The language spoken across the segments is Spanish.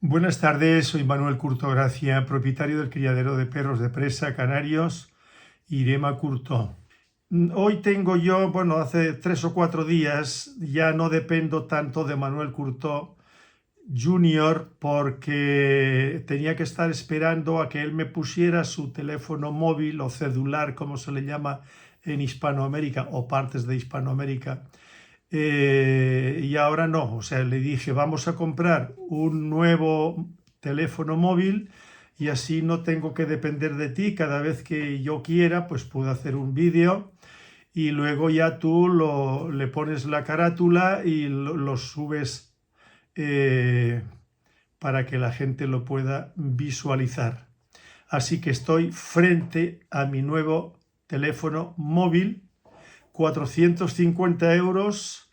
Buenas tardes, soy Manuel Curto Gracia, propietario del criadero de perros de presa canarios Irema Curto. Hoy tengo yo, hace 3 o 4 días ya no dependo tanto de Manuel Curto Junior porque tenía que estar esperando a que él me pusiera su teléfono móvil o celular, como se le llama en Hispanoamérica o partes de Hispanoamérica. Y ahora no, o sea, le dije, vamos a comprar un nuevo teléfono móvil y así no tengo que depender de ti. Cada vez que yo quiera, pues puedo hacer un vídeo y luego ya tú le pones la carátula y lo subes eh, para que la gente lo pueda visualizar. Así que estoy frente a mi nuevo teléfono móvil, 450 euros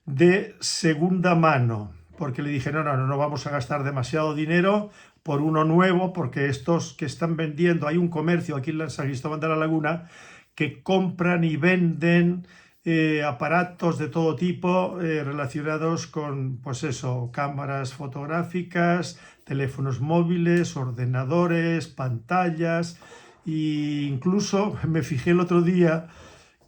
de segunda mano, porque le dije, no vamos a gastar demasiado dinero por uno nuevo, porque estos que están vendiendo, hay un comercio aquí en San Cristóbal de la Laguna que compran y venden aparatos de todo tipo relacionados con, pues eso, cámaras fotográficas, teléfonos móviles, ordenadores, pantallas, e incluso me fijé el otro día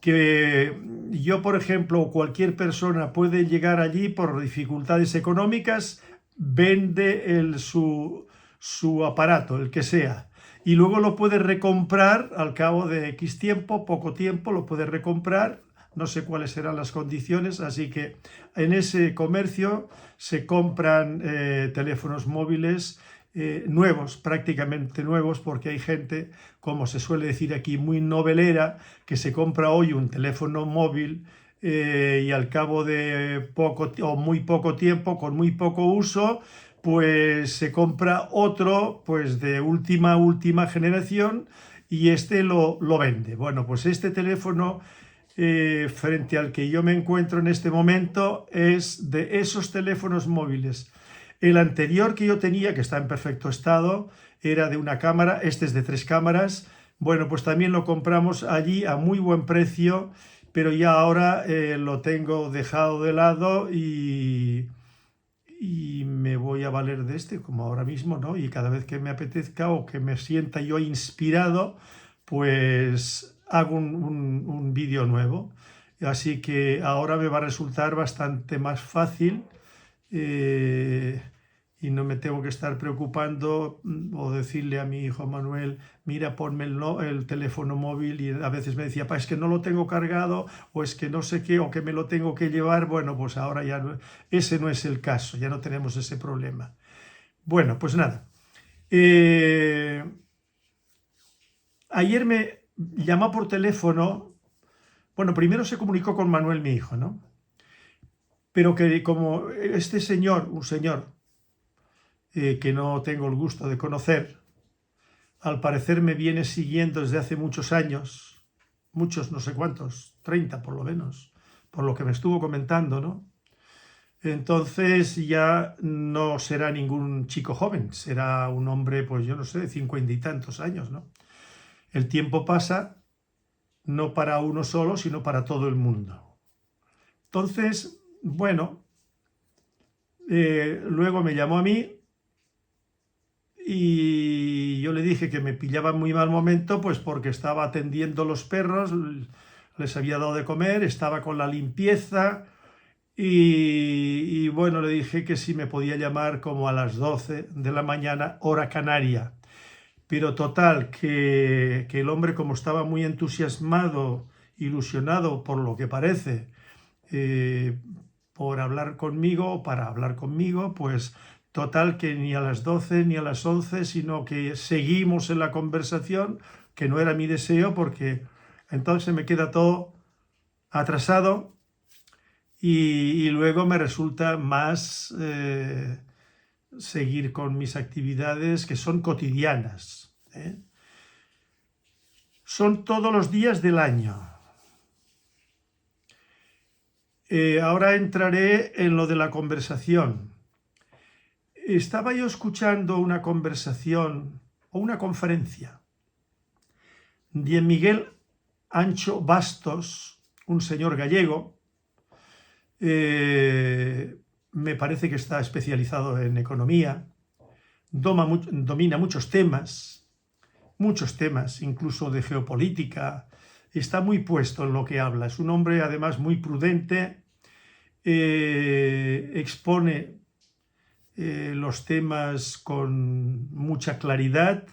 que yo, por ejemplo, o cualquier persona puede llegar allí por dificultades económicas, vende su aparato, el que sea, y luego lo puede recomprar al cabo de X tiempo, poco tiempo, lo puede recomprar. No sé cuáles serán las condiciones, así que en ese comercio se compran teléfonos móviles nuevos, prácticamente nuevos, porque hay gente, como se suele decir aquí, muy novelera, que se compra hoy un teléfono móvil y al cabo de poco o muy poco tiempo, con muy poco uso, pues se compra otro, pues de última generación, y este lo vende. Bueno, pues este teléfono frente al que yo me encuentro en este momento es de esos teléfonos móviles. El anterior que yo tenía, que está en perfecto estado, era de una cámara, este es de 3 cámaras. Bueno, pues también lo compramos allí a muy buen precio, pero ya ahora lo tengo dejado de lado y me voy a valer de este, como ahora mismo, ¿no? Y cada vez que me apetezca o que me sienta yo inspirado, pues hago un vídeo nuevo. Así que ahora me va a resultar bastante más fácil eh, y no me tengo que estar preocupando o decirle a mi hijo Manuel, mira, ponme el teléfono móvil, y a veces me decía, es que no lo tengo cargado o es que no sé qué o que me lo tengo que llevar. Bueno, pues ahora ya ese no es el caso, ya no tenemos ese problema. Bueno, pues nada. Ayer me llamó por teléfono, bueno, primero se comunicó con Manuel, mi hijo, ¿no? Pero que como este señor, un señor que no tengo el gusto de conocer, al parecer me viene siguiendo desde hace muchos años, muchos, no sé cuántos, 30 por lo menos, por lo que me estuvo comentando, ¿no? Entonces ya no será ningún chico joven, será un hombre, pues yo no sé, de 50 y tantos años, ¿no? El tiempo pasa no para uno solo, sino para todo el mundo. Entonces, bueno, luego me llamó a mí y yo le dije que me pillaba en muy mal momento, pues porque estaba atendiendo los perros, les había dado de comer, estaba con la limpieza y bueno, le dije que si me podía llamar como a las 12 de la mañana, hora canaria. Pero total, que el hombre, como estaba muy entusiasmado, ilusionado por lo que parece, eh, por hablar conmigo, para hablar conmigo, pues total que ni a las 12 ni a las 11, sino que seguimos en la conversación, que no era mi deseo, porque entonces me queda todo atrasado y luego me resulta más seguir con mis actividades que son cotidianas, ¿eh? Son todos los días del año. Ahora entraré en lo de la conversación. Estaba yo escuchando una conversación o una conferencia de Miguel Ancho Bastos, un señor gallego, me parece que está especializado en economía, domina muchos temas, incluso de geopolítica. Está muy puesto en lo que habla. Es un hombre además muy prudente, expone los temas con mucha claridad,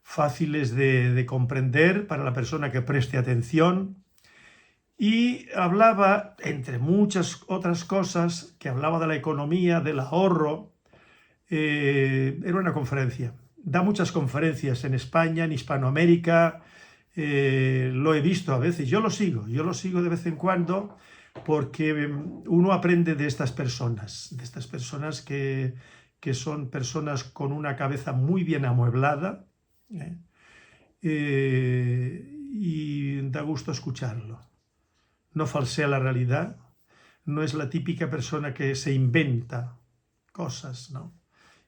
fáciles de comprender para la persona que preste atención. Y hablaba, entre muchas otras cosas, que hablaba de la economía, del ahorro. Era una conferencia. Da muchas conferencias en España, en Hispanoamérica. Lo he visto a veces. Yo lo sigo de vez en cuando, porque uno aprende de estas personas que son personas con una cabeza muy bien amueblada, y da gusto escucharlo. No falsea la realidad, no es la típica persona que se inventa cosas, ¿no?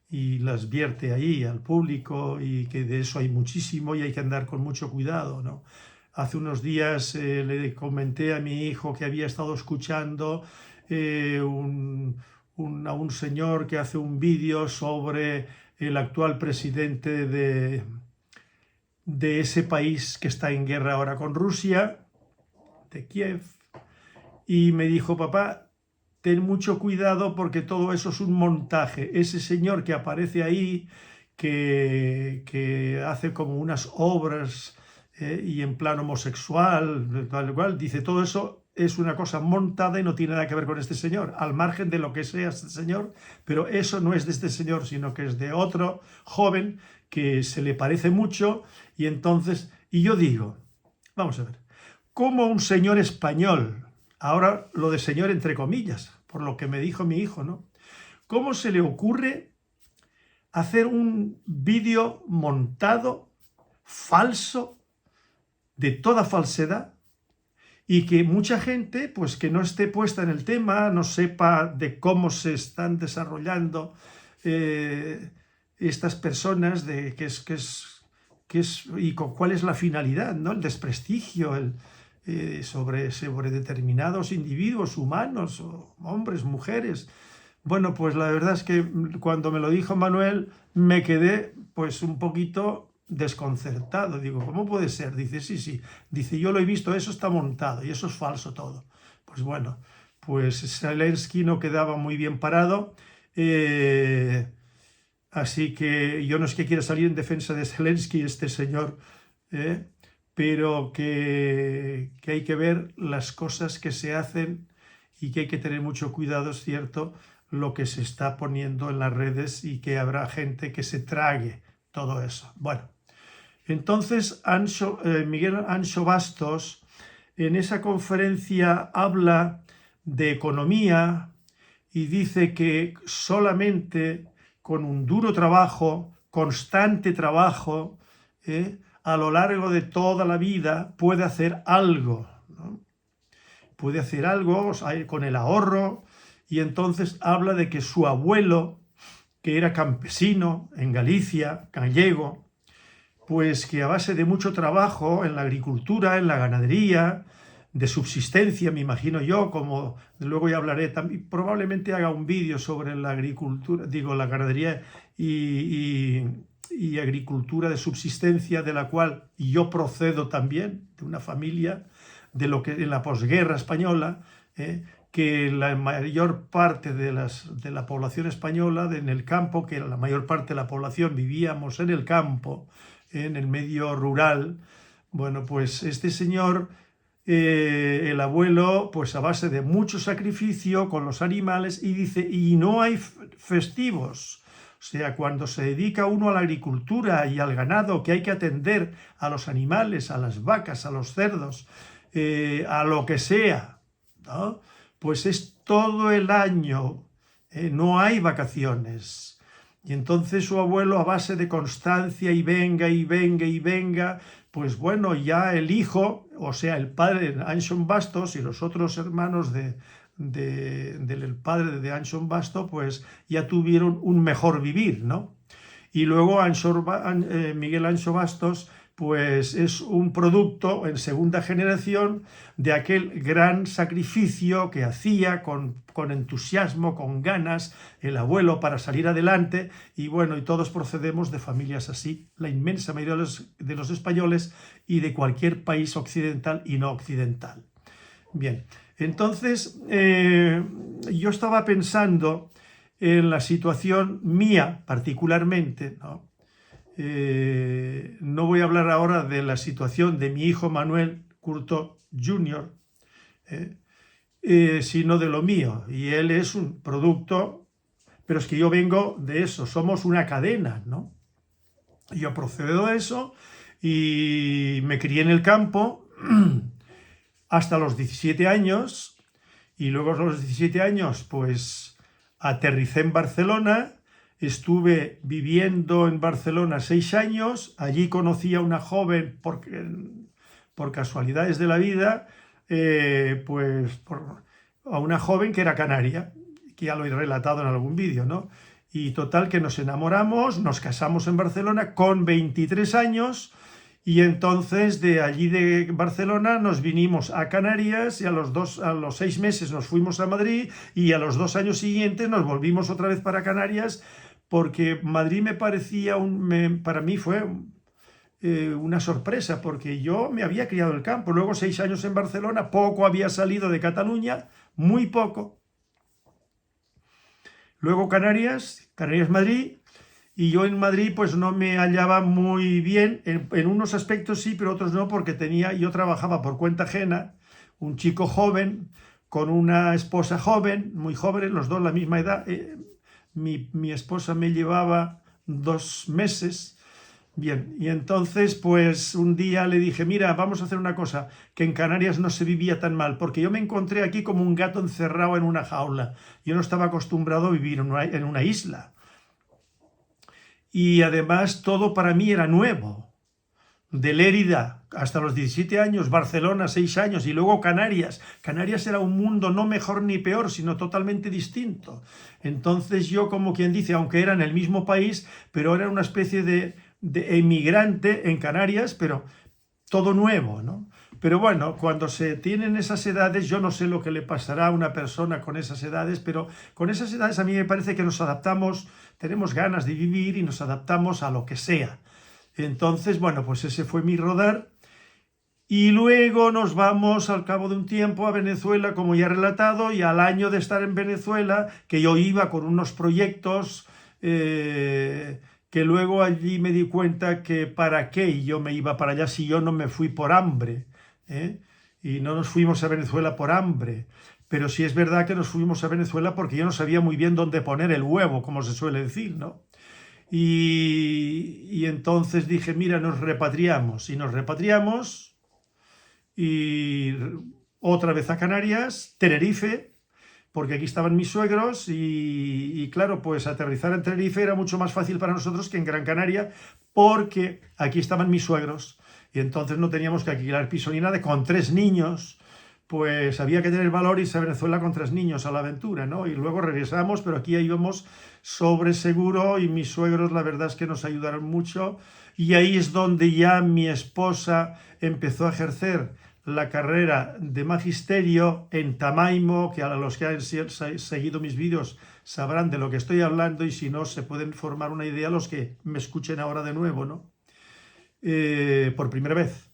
Y las vierte ahí al público, y que de eso hay muchísimo y hay que andar con mucho cuidado, ¿no? Hace unos días le comenté a mi hijo que había estado escuchando a un señor que hace un vídeo sobre el actual presidente de ese país que está en guerra ahora con Rusia, de Kiev, y me dijo: papá, ten mucho cuidado porque todo eso es un montaje. Ese señor que aparece ahí, que hace como unas obras y en plan homosexual, tal cual, dice, todo eso es una cosa montada y no tiene nada que ver con este señor, al margen de lo que sea este señor, pero eso no es de este señor, sino que es de otro joven que se le parece mucho. Y entonces, y yo digo, vamos a ver, ¿cómo un señor español, ahora lo de señor entre comillas, por lo que me dijo mi hijo, ¿no? ¿Cómo se le ocurre hacer un vídeo montado, falso, de toda falsedad, y que mucha gente, pues que no esté puesta en el tema, no sepa de cómo se están desarrollando estas personas, de qué es y con cuál es la finalidad, ¿no? El desprestigio, sobre determinados individuos humanos, o hombres, mujeres. Bueno, pues la verdad es que cuando me lo dijo Manuel, me quedé pues un poquito desconcertado. Digo, ¿cómo puede ser? Dice, sí. Dice, yo lo he visto, eso está montado y eso es falso todo. Pues bueno, pues Zelensky no quedaba muy bien parado. Así que yo no es que quiera salir en defensa de Zelensky, este señor, pero que hay que ver las cosas que se hacen y que hay que tener mucho cuidado, es cierto, lo que se está poniendo en las redes, y que habrá gente que se trague todo eso. Bueno, entonces Miguel Anxo Bastos en esa conferencia habla de economía y dice que solamente con un duro trabajo, constante trabajo, a lo largo de toda la vida puede hacer algo, ¿no? Puede hacer algo, o sea, con el ahorro. Y entonces habla de que su abuelo, que era campesino en Galicia, gallego, pues que a base de mucho trabajo en la agricultura, en la ganadería, de subsistencia, me imagino yo, como luego ya hablaré también, probablemente haga un vídeo sobre la agricultura, digo, la ganadería y agricultura de subsistencia, de la cual yo procedo también, de una familia, de lo que en la posguerra española, que la mayor parte de la población española en el campo, que la mayor parte de la población vivíamos en el campo, en el medio rural. Bueno, pues este señor, el abuelo, pues a base de mucho sacrificio con los animales, y dice, y no hay festivos. O sea, cuando se dedica uno a la agricultura y al ganado, que hay que atender a los animales, a las vacas, a los cerdos, a lo que sea, ¿no? Pues es todo el año, no hay vacaciones. Y entonces su abuelo, a base de constancia y venga, pues bueno, ya el hijo, o sea, el padre de Anxo Bastos y los otros hermanos del padre de Anxo Bastos, pues ya tuvieron un mejor vivir, ¿no? Y luego Miguel Anxo Bastos pues es un producto en segunda generación de aquel gran sacrificio que hacía con entusiasmo, con ganas, el abuelo para salir adelante, y bueno, y todos procedemos de familias así, la inmensa mayoría de los españoles y de cualquier país occidental y no occidental. Bien, entonces yo estaba pensando en la situación mía particularmente, ¿no? No voy a hablar ahora de la situación de mi hijo Manuel Curto Jr., sino de lo mío. Y él es un producto, pero es que yo vengo de eso, somos una cadena, ¿no? Yo procedo de eso y me crié en el campo hasta los 17 años, y luego a los 17 años pues aterricé en Barcelona. Estuve viviendo en Barcelona 6 años, allí conocí a una joven por casualidades de la vida, a una joven que era canaria, que ya lo he relatado en algún vídeo, ¿no? Y total que nos enamoramos, nos casamos en Barcelona con 23 años, y entonces de allí de Barcelona nos vinimos a Canarias, y a los 6 meses nos fuimos a Madrid, y a los 2 años siguientes nos volvimos otra vez para Canarias, porque Madrid me parecía, para mí fue una sorpresa, porque yo me había criado en el campo, luego 6 años en Barcelona, poco había salido de Cataluña, muy poco. Luego Canarias, Madrid, y yo en Madrid pues no me hallaba muy bien, en unos aspectos sí, pero otros no, porque yo trabajaba por cuenta ajena, un chico joven, con una esposa joven, muy jóvenes, los dos la misma edad. Mi esposa me llevaba 2 meses. Bien, y entonces pues un día le dije, mira, vamos a hacer una cosa, que en Canarias no se vivía tan mal, porque yo me encontré aquí como un gato encerrado en una jaula. Yo no estaba acostumbrado a vivir en una isla. Y además todo para mí era nuevo. De Lérida hasta los 17 años, Barcelona 6 años, y luego Canarias. Canarias era un mundo no mejor ni peor, sino totalmente distinto. Entonces yo, como quien dice, aunque era en el mismo país, pero era una especie de emigrante en Canarias, pero todo nuevo, ¿no? Pero bueno, cuando se tienen esas edades, yo no sé lo que le pasará a una persona con esas edades, pero con esas edades a mí me parece que nos adaptamos, tenemos ganas de vivir y nos adaptamos a lo que sea. Entonces, bueno, pues ese fue mi rodar. Y luego nos vamos al cabo de un tiempo a Venezuela, como ya he relatado, y al año de estar en Venezuela, que yo iba con unos proyectos, que luego allí me di cuenta que para qué yo me iba para allá si yo no me fui por hambre, ¿eh? Y no nos fuimos a Venezuela por hambre. Pero sí es verdad que nos fuimos a Venezuela porque yo no sabía muy bien dónde poner el huevo, como se suele decir, ¿no? Y entonces dije, mira, nos repatriamos. Y nos repatriamos, y otra vez a Canarias, Tenerife, porque aquí estaban mis suegros, y claro, pues aterrizar en Tenerife era mucho más fácil para nosotros que en Gran Canaria, porque aquí estaban mis suegros, y entonces no teníamos que alquilar piso ni nada. Con 3 niños, pues había que tener valor y irse a Venezuela con 3 niños a la aventura, ¿no? Y luego regresamos, pero aquí íbamos sobre seguro, y mis suegros la verdad es que nos ayudaron mucho, y ahí es donde ya mi esposa empezó a ejercer la carrera de magisterio en Tamaimo, que a los que han seguido mis vídeos sabrán de lo que estoy hablando, y si no se pueden formar una idea los que me escuchen ahora de nuevo, ¿no? Por primera vez.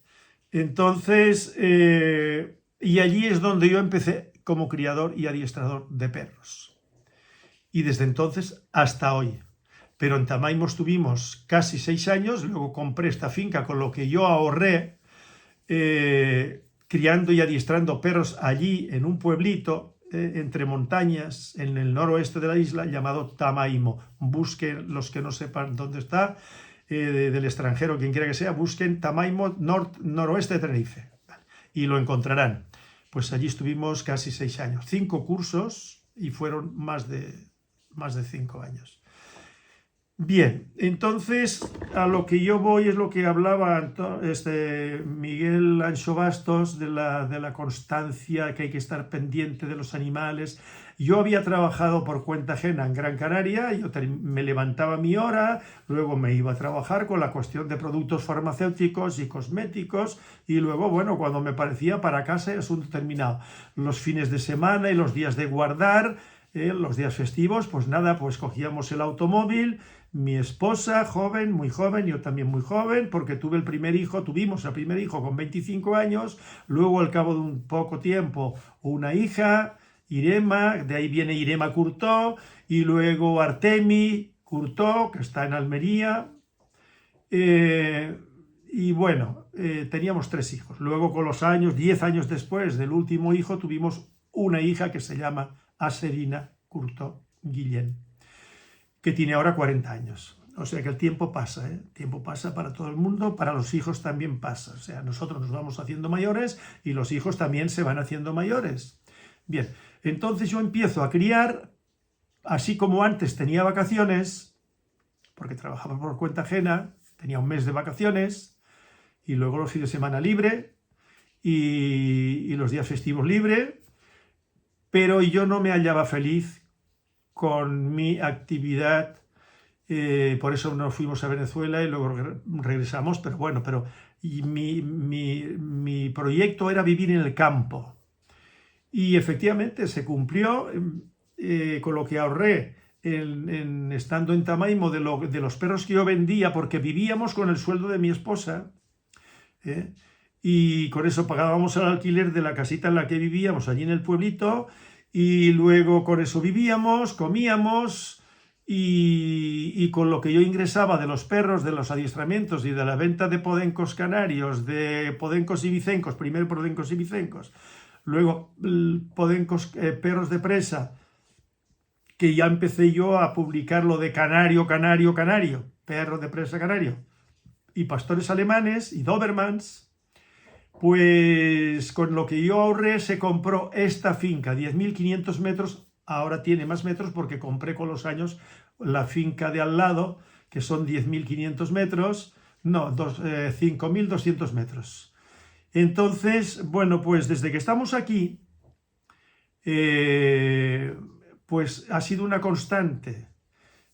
Entonces, y allí es donde yo empecé como criador y adiestrador de perros. Y desde entonces hasta hoy. Pero en Tamaimo estuvimos casi 6 años, luego compré esta finca con lo que yo ahorré, criando y adiestrando perros allí en un pueblito entre montañas en el noroeste de la isla llamado Tamaimo. Busquen, los que no sepan dónde está, del extranjero, quien quiera que sea, busquen Tamaimo, noroeste de Tenerife, y lo encontrarán. Pues allí estuvimos casi 6 años, 5 cursos, y fueron más de 5 años. Bien, entonces a lo que yo voy es lo que hablaba Miguel Ancho Bastos, de la constancia, que hay que estar pendiente de los animales, Yo había trabajado por cuenta ajena en Gran Canaria, yo me levantaba a mi hora, luego me iba a trabajar con la cuestión de productos farmacéuticos y cosméticos, y luego, bueno, cuando me parecía para casa, asunto terminado. Los fines de semana y los días de guardar, los días festivos, pues nada, pues cogíamos el automóvil, mi esposa, joven, muy joven, yo también muy joven, porque tuvimos el primer hijo con 25 años, luego al cabo de un poco tiempo una hija, Irema, de ahí viene Irema Curtó, y luego Artemi Curtó, que está en Almería, y bueno, teníamos 3 hijos. Luego con los años, 10 años después del último hijo, tuvimos una hija que se llama Aserina Curtó Guillén, que tiene ahora 40 años. O sea que el tiempo pasa, ¿eh? El tiempo pasa para todo el mundo, para los hijos también pasa. O sea, nosotros nos vamos haciendo mayores y los hijos también se van haciendo mayores. Bien, entonces yo empiezo a criar, así como antes tenía vacaciones, porque trabajaba por cuenta ajena, tenía un mes de vacaciones, y luego los fines de semana libre, y los días festivos libre, pero yo no me hallaba feliz con mi actividad, por eso nos fuimos a Venezuela y luego regresamos, pero bueno, mi proyecto era vivir en el campo. Y efectivamente se cumplió, con lo que ahorré estando en Tamaimo de los perros que yo vendía, porque vivíamos con el sueldo de mi esposa, y con eso pagábamos el alquiler de la casita en la que vivíamos allí en el pueblito, y luego con eso vivíamos, comíamos, y con lo que yo ingresaba de los perros, de los adiestramientos y de la venta de podencos canarios, de podencos ibicencos, primero podencos ibicencos, luego podencos, perros de presa, que ya empecé yo a publicar lo de canario, canario, canario, perro de presa canario, y pastores alemanes y dobermans. Pues con lo que yo ahorré se compró esta finca, 10.500 metros, ahora tiene más metros porque compré con los años la finca de al lado, que son 10.500 metros, no, 5.200 metros. Entonces, bueno, pues desde que estamos aquí, pues ha sido una constante.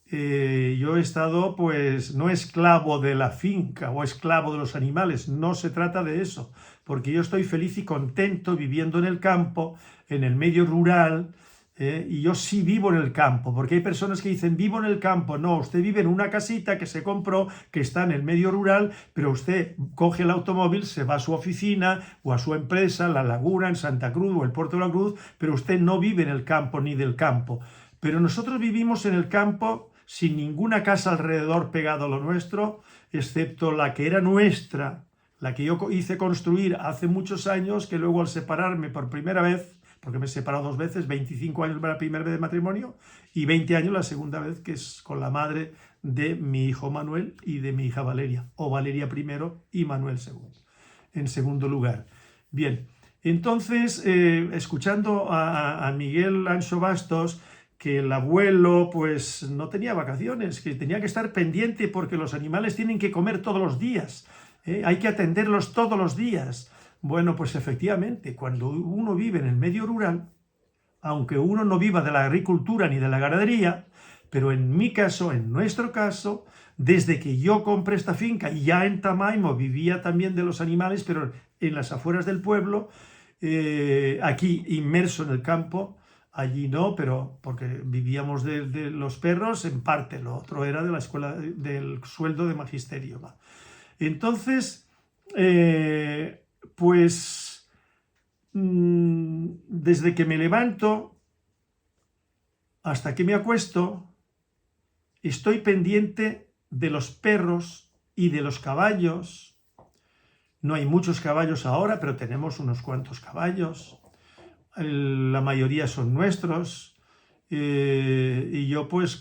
Yo he estado, pues, no esclavo de la finca o esclavo de los animales, no se trata de eso, porque yo estoy feliz y contento viviendo en el campo, en el medio rural, y yo sí vivo en el campo, porque hay personas que dicen, vivo en el campo. No, usted vive en una casita que se compró, que está en el medio rural, pero usted coge el automóvil, se va a su oficina o a su empresa, La Laguna, en Santa Cruz o el Puerto de la Cruz, pero usted no vive en el campo ni del campo. Pero nosotros vivimos en el campo sin ninguna casa alrededor pegado a lo nuestro, excepto la que era nuestra, la que yo hice construir hace muchos años, que luego al separarme por primera vez, porque me he separado 2 veces, 25 años la primera vez de matrimonio y 20 años la segunda vez, que es con la madre de mi hijo Manuel y de mi hija Valeria, o Valeria primero y Manuel en segundo lugar. Bien, entonces, escuchando a Miguel Ancho Bastos, que el abuelo pues no tenía vacaciones, que tenía que estar pendiente porque los animales tienen que comer todos los días, hay que atenderlos todos los días. Bueno, pues efectivamente, cuando uno vive en el medio rural, aunque uno no viva de la agricultura ni de la ganadería, pero en mi caso, en nuestro caso, desde que yo compré esta finca, ya en Tamaimo vivía también de los animales, pero en las afueras del pueblo, aquí inmerso en el campo, allí no, pero porque vivíamos de los perros en parte, lo otro era de la escuela, del sueldo de magisterio. ¿Va? Entonces, pues desde que me levanto hasta que me acuesto, estoy pendiente de los perros y de los caballos. No hay muchos caballos ahora, pero tenemos unos cuantos caballos. La mayoría son nuestros, y yo pues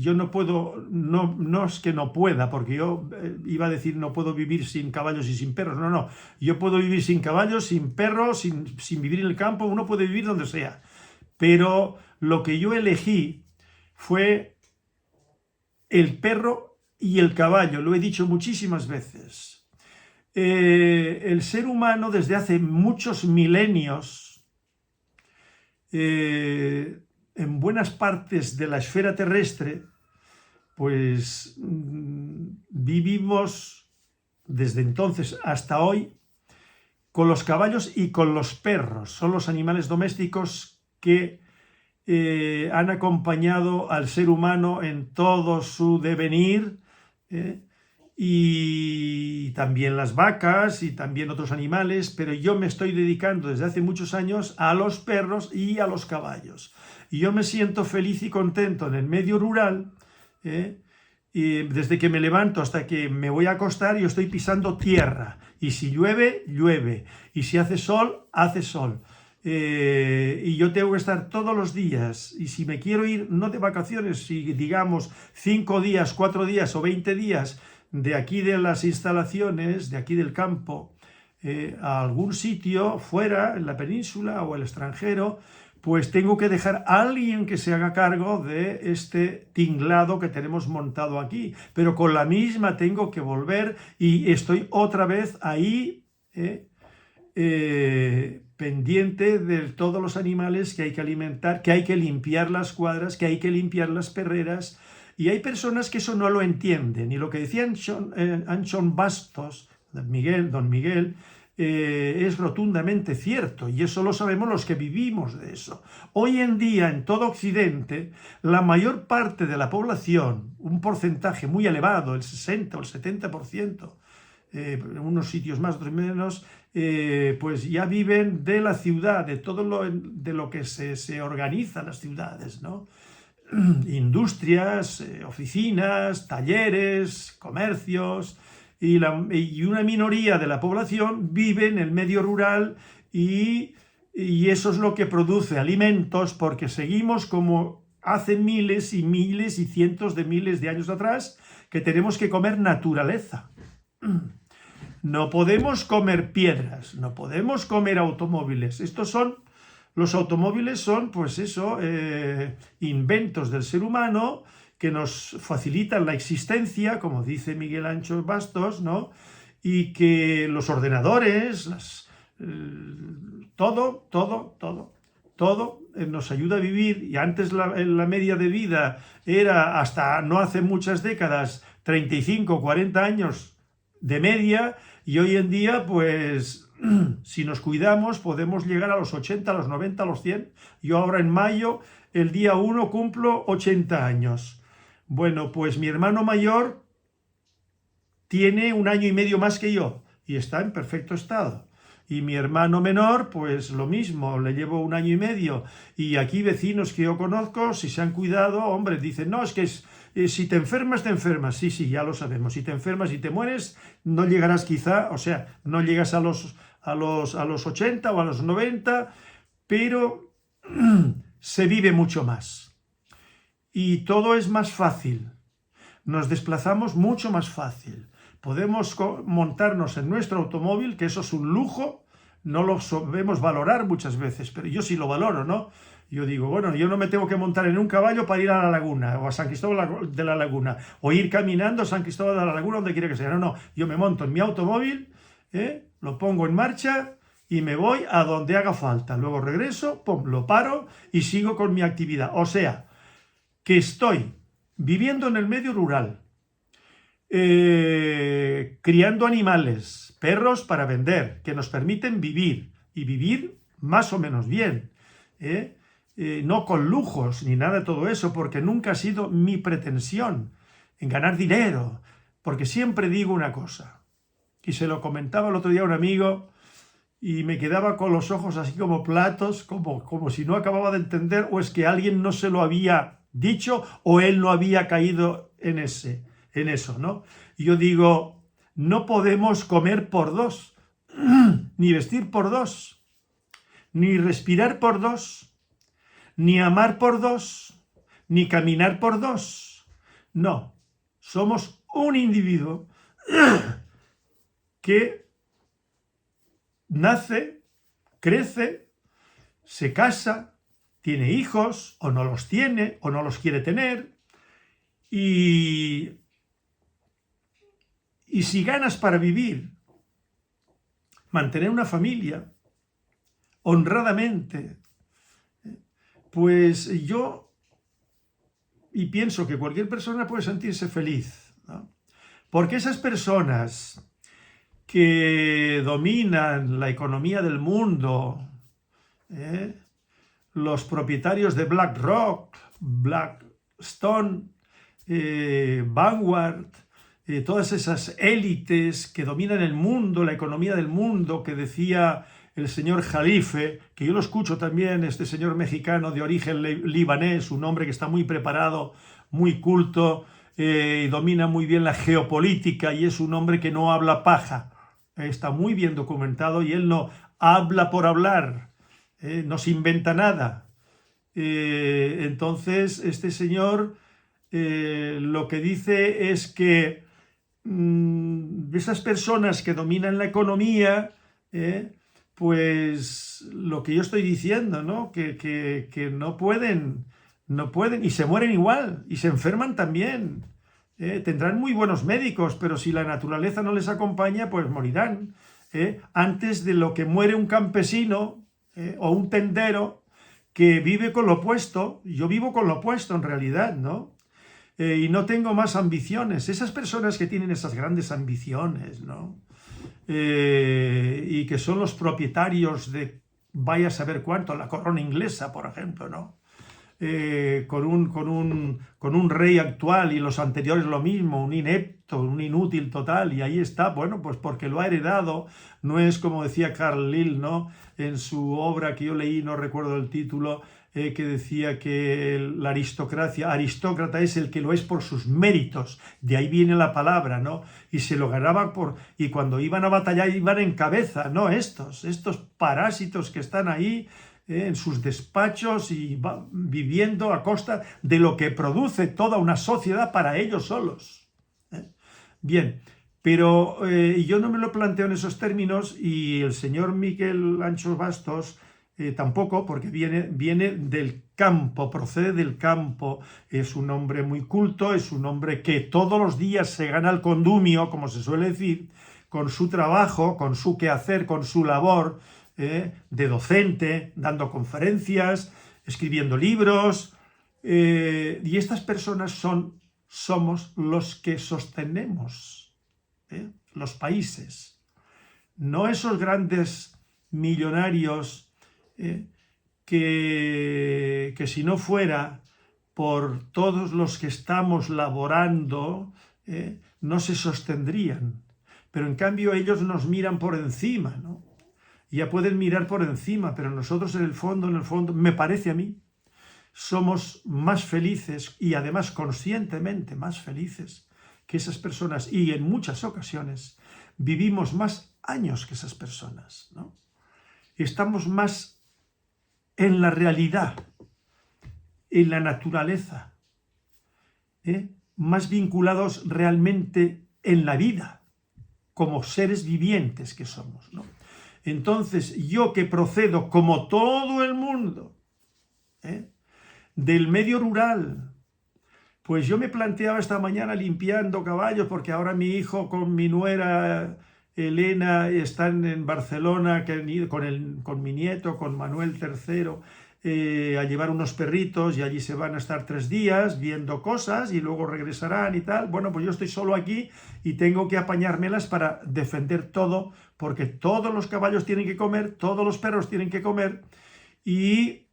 yo no puedo, no es que no pueda, porque yo iba a decir no puedo vivir sin caballos y sin perros, no, yo puedo vivir sin caballos, sin perros, sin vivir en el campo, uno puede vivir donde sea, pero lo que yo elegí fue el perro y el caballo, lo he dicho muchísimas veces. El ser humano desde hace muchos milenios en buenas partes de la esfera terrestre, pues vivimos desde entonces hasta hoy con los caballos y con los perros. Son los animales domésticos que han acompañado al ser humano en todo su devenir, y también las vacas y también otros animales, pero yo me estoy dedicando desde hace muchos años a los perros y a los caballos. Y yo me siento feliz y contento en el medio rural, y desde que me levanto hasta que me voy a acostar, yo estoy pisando tierra. Y si llueve, llueve. Y si hace sol, hace sol. Y yo tengo que estar todos los días. Y si me quiero ir, no de vacaciones, si digamos 5 días, 4 días o 20 días de aquí de las instalaciones, de aquí del campo, a algún sitio fuera, en la península o el extranjero, pues tengo que dejar a alguien que se haga cargo de este tinglado que tenemos montado aquí. Pero con la misma tengo que volver y estoy otra vez ahí, pendiente de todos los animales que hay que alimentar, que hay que limpiar las cuadras, que hay que limpiar las perreras. Y hay personas que eso no lo entienden. Y lo que decía Anchón Bastos, don Miguel, es rotundamente cierto, y eso lo sabemos los que vivimos de eso. Hoy en día, en todo Occidente, la mayor parte de la población, un porcentaje muy elevado, el 60 o el 70%, en unos sitios más, otros menos, pues ya viven de la ciudad, de todo de lo que se organizan las ciudades, ¿no? Industrias, oficinas, talleres, comercios, y una minoría de la población vive en el medio rural, y eso es lo que produce alimentos, porque seguimos como hace miles y miles y cientos de miles de años atrás, que tenemos que comer naturaleza. No podemos comer piedras, no podemos comer automóviles. Los automóviles son, pues eso, inventos del ser humano que nos facilitan la existencia, como dice Miguel Ancho Bastos, ¿no? Y que los ordenadores, todo nos ayuda a vivir. Y antes la media de vida era, hasta no hace muchas décadas, 35 o 40 años de media, y hoy en día, pues, si nos cuidamos, podemos llegar a los 80, a los 90, a los 100. Yo ahora en mayo, el día 1, cumplo 80 años. Bueno, pues mi hermano mayor tiene 1 año y medio más que yo y está en perfecto estado. Y mi hermano menor, pues lo mismo, le llevo 1 año y medio. Y aquí vecinos que yo conozco, si se han cuidado, hombre, dicen, no, es que si te enfermas, te enfermas. Sí, ya lo sabemos. Si te enfermas y te mueres, no llegarás quizá, o sea, no llegas a los 80 o a los 90, pero se vive mucho más. Y todo es más fácil. Nos desplazamos mucho más fácil. Podemos montarnos en nuestro automóvil, que eso es un lujo, no lo sabemos valorar muchas veces, pero yo sí lo valoro, ¿no? Yo digo, bueno, yo no me tengo que montar en un caballo para ir a la Laguna, o a San Cristóbal de la Laguna, o ir caminando a San Cristóbal de la Laguna, donde quiera que sea. No, yo me monto en mi automóvil, lo pongo en marcha y me voy a donde haga falta. Luego regreso, pum, lo paro y sigo con mi actividad. O sea, que estoy viviendo en el medio rural, criando animales, perros para vender, que nos permiten vivir, y vivir más o menos bien, no con lujos ni nada de todo eso, porque nunca ha sido mi pretensión en ganar dinero, porque siempre digo una cosa, y se lo comentaba el otro día a un amigo, y me quedaba con los ojos así como platos, como si no acababa de entender, o es que alguien no se lo había dicho, o él no había caído en eso, ¿no? Y yo digo, no podemos comer por dos, ni vestir por dos, ni respirar por dos, ni amar por dos, ni caminar por dos. No, somos un individuo que nace, crece, se casa, tiene hijos, o no los tiene, o no los quiere tener, y si ganas para vivir, mantener una familia honradamente, pues yo y pienso que cualquier persona puede sentirse feliz, ¿no? Porque esas personas que dominan la economía del mundo, ¿eh? Los propietarios de BlackRock, Blackstone, Vanguard, todas esas élites que dominan el mundo, la economía del mundo, que decía el señor Jalife, que yo lo escucho también, este señor mexicano de origen libanés, un hombre que está muy preparado, muy culto, y domina muy bien la geopolítica, y es un hombre que no habla paja, está muy bien documentado y él no habla por hablar, no se inventa nada. Entonces, este señor lo que dice es que esas personas que dominan la economía, pues lo que yo estoy diciendo, ¿no? Que no pueden, y se mueren igual, y se enferman también. Tendrán muy buenos médicos, pero si la naturaleza no les acompaña, pues morirán. Antes de lo que muere un campesino o un tendero que vive con lo opuesto. Yo vivo con lo opuesto en realidad, ¿no? Y no tengo más ambiciones. Esas personas que tienen esas grandes ambiciones, ¿no? Y que son los propietarios de vaya a saber cuánto, la corona inglesa, por ejemplo, ¿no? Con un rey actual y los anteriores lo mismo, un inepto, un inútil total, y ahí está, bueno, pues porque lo ha heredado, no es como decía Carl Lill, ¿no? En su obra que yo leí, no recuerdo el título, que decía que la aristocracia, aristócrata es el que lo es por sus méritos, de ahí viene la palabra, ¿no? Y se lo ganaba y cuando iban a batallar iban en cabeza, no estos parásitos que están ahí, en sus despachos y viviendo a costa de lo que produce toda una sociedad para ellos solos. Bien, pero yo no me lo planteo en esos términos y el señor Miquel Ancho Bastos tampoco, porque viene del campo, procede del campo, es un hombre muy culto, es un hombre que todos los días se gana el condumio, como se suele decir, con su trabajo, con su quehacer, con su labor, de docente, dando conferencias, escribiendo libros, y estas personas somos los que sostenemos los países, no esos grandes millonarios que si no fuera por todos los que estamos laborando, no se sostendrían, pero en cambio ellos nos miran por encima, ¿no? Ya pueden mirar por encima, pero nosotros en el fondo, me parece a mí, somos más felices y además conscientemente más felices que esas personas y en muchas ocasiones vivimos más años que esas personas, ¿no? Estamos más en la realidad, en la naturaleza, más vinculados realmente en la vida, como seres vivientes que somos, ¿no? Entonces, yo que procedo, como todo el mundo, del medio rural, pues yo me planteaba esta mañana limpiando caballos, porque ahora mi hijo con mi nuera Elena están en Barcelona con mi nieto, con Manuel III, a llevar unos perritos y allí se van a estar 3 días viendo cosas y luego regresarán y tal. Bueno, pues yo estoy solo aquí y tengo que apañármelas para defender todo, porque todos los caballos tienen que comer, todos los perros tienen que comer y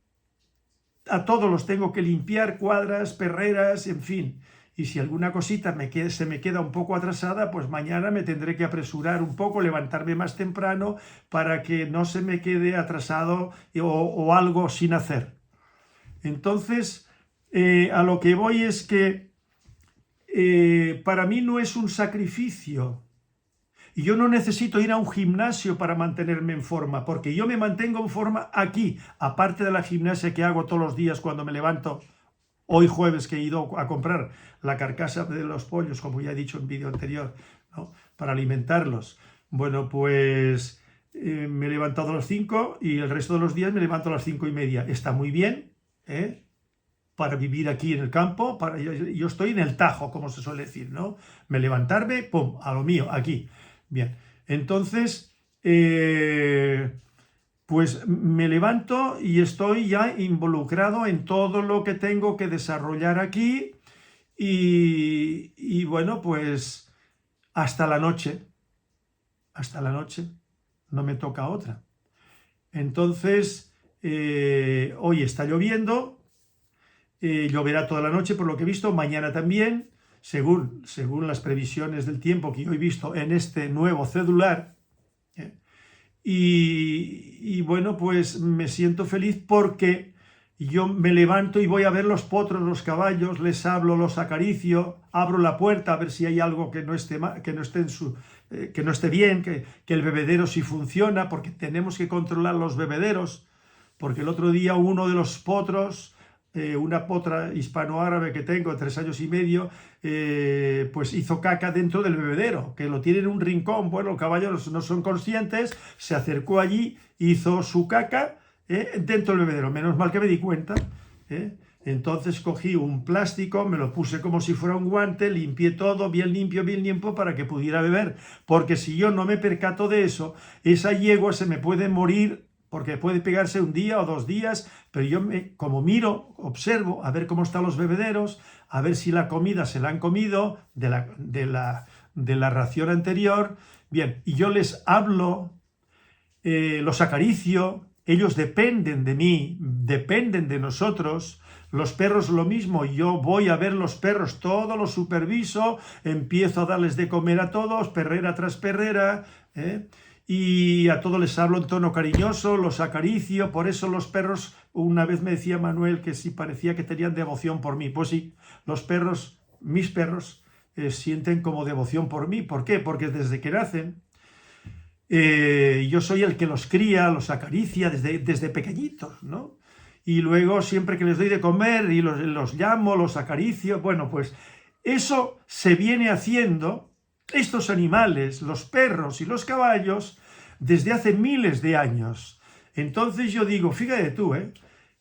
a todos los tengo que limpiar, cuadras, perreras, en fin. Y si alguna cosita se me queda un poco atrasada, pues mañana me tendré que apresurar un poco, levantarme más temprano para que no se me quede atrasado o algo sin hacer. Entonces, a lo que voy es que para mí no es un sacrificio. Y yo no necesito ir a un gimnasio para mantenerme en forma, porque yo me mantengo en forma aquí, aparte de la gimnasia que hago todos los días cuando me levanto. Hoy jueves que he ido a comprar la carcasa de los pollos, como ya he dicho en vídeo anterior, ¿no? Para alimentarlos. Bueno, pues me he levantado a las 5 y el resto de los días me levanto a las 5:30. Está muy bien, para vivir aquí en el campo. Yo estoy en el tajo, como se suele decir, ¿no? Me levantarme, pum, a lo mío, aquí. Bien, entonces, pues me levanto y estoy ya involucrado en todo lo que tengo que desarrollar aquí y bueno, pues hasta la noche, no me toca otra. Entonces, hoy está lloviendo, lloverá toda la noche por lo que he visto, mañana también, según las previsiones del tiempo que yo he visto en este nuevo cedular. Y bueno, pues me siento feliz porque yo me levanto y voy a ver los potros, los caballos, les hablo, los acaricio, abro la puerta a ver si hay algo que no esté, que no esté bien, que el bebedero sí funciona, porque tenemos que controlar los bebederos, porque el otro día uno de los potros, una potra hispanoárabe que tengo, 3 años y medio, pues hizo caca dentro del bebedero, que lo tiene en un rincón. Bueno, los caballos no son conscientes, se acercó allí, hizo su caca dentro del bebedero. Menos mal que me di cuenta. Entonces cogí un plástico, me lo puse como si fuera un guante, limpié todo bien limpio para que pudiera beber, porque si yo no me percato de eso, esa yegua se me puede morir, porque puede pegarse un día o 2 días, pero yo como miro, observo a ver cómo están los bebederos, a ver si la comida se la han comido de la ración anterior, bien, y yo les hablo, los acaricio, ellos dependen de mí, dependen de nosotros. Los perros lo mismo, yo voy a ver los perros, todo lo superviso, empiezo a darles de comer a todos, perrera tras perrera, y a todos les hablo en tono cariñoso, los acaricio. Por eso los perros, una vez me decía Manuel que sí parecía que tenían devoción por mí. Pues sí, los perros, mis perros, sienten como devoción por mí. ¿Por qué? Porque desde que nacen, yo soy el que los cría, los acaricia desde pequeñitos, ¿no? Y luego siempre que les doy de comer y los llamo, los acaricio, bueno, pues eso se viene haciendo, estos animales, los perros y los caballos, desde hace miles de años. Entonces yo digo, fíjate tú,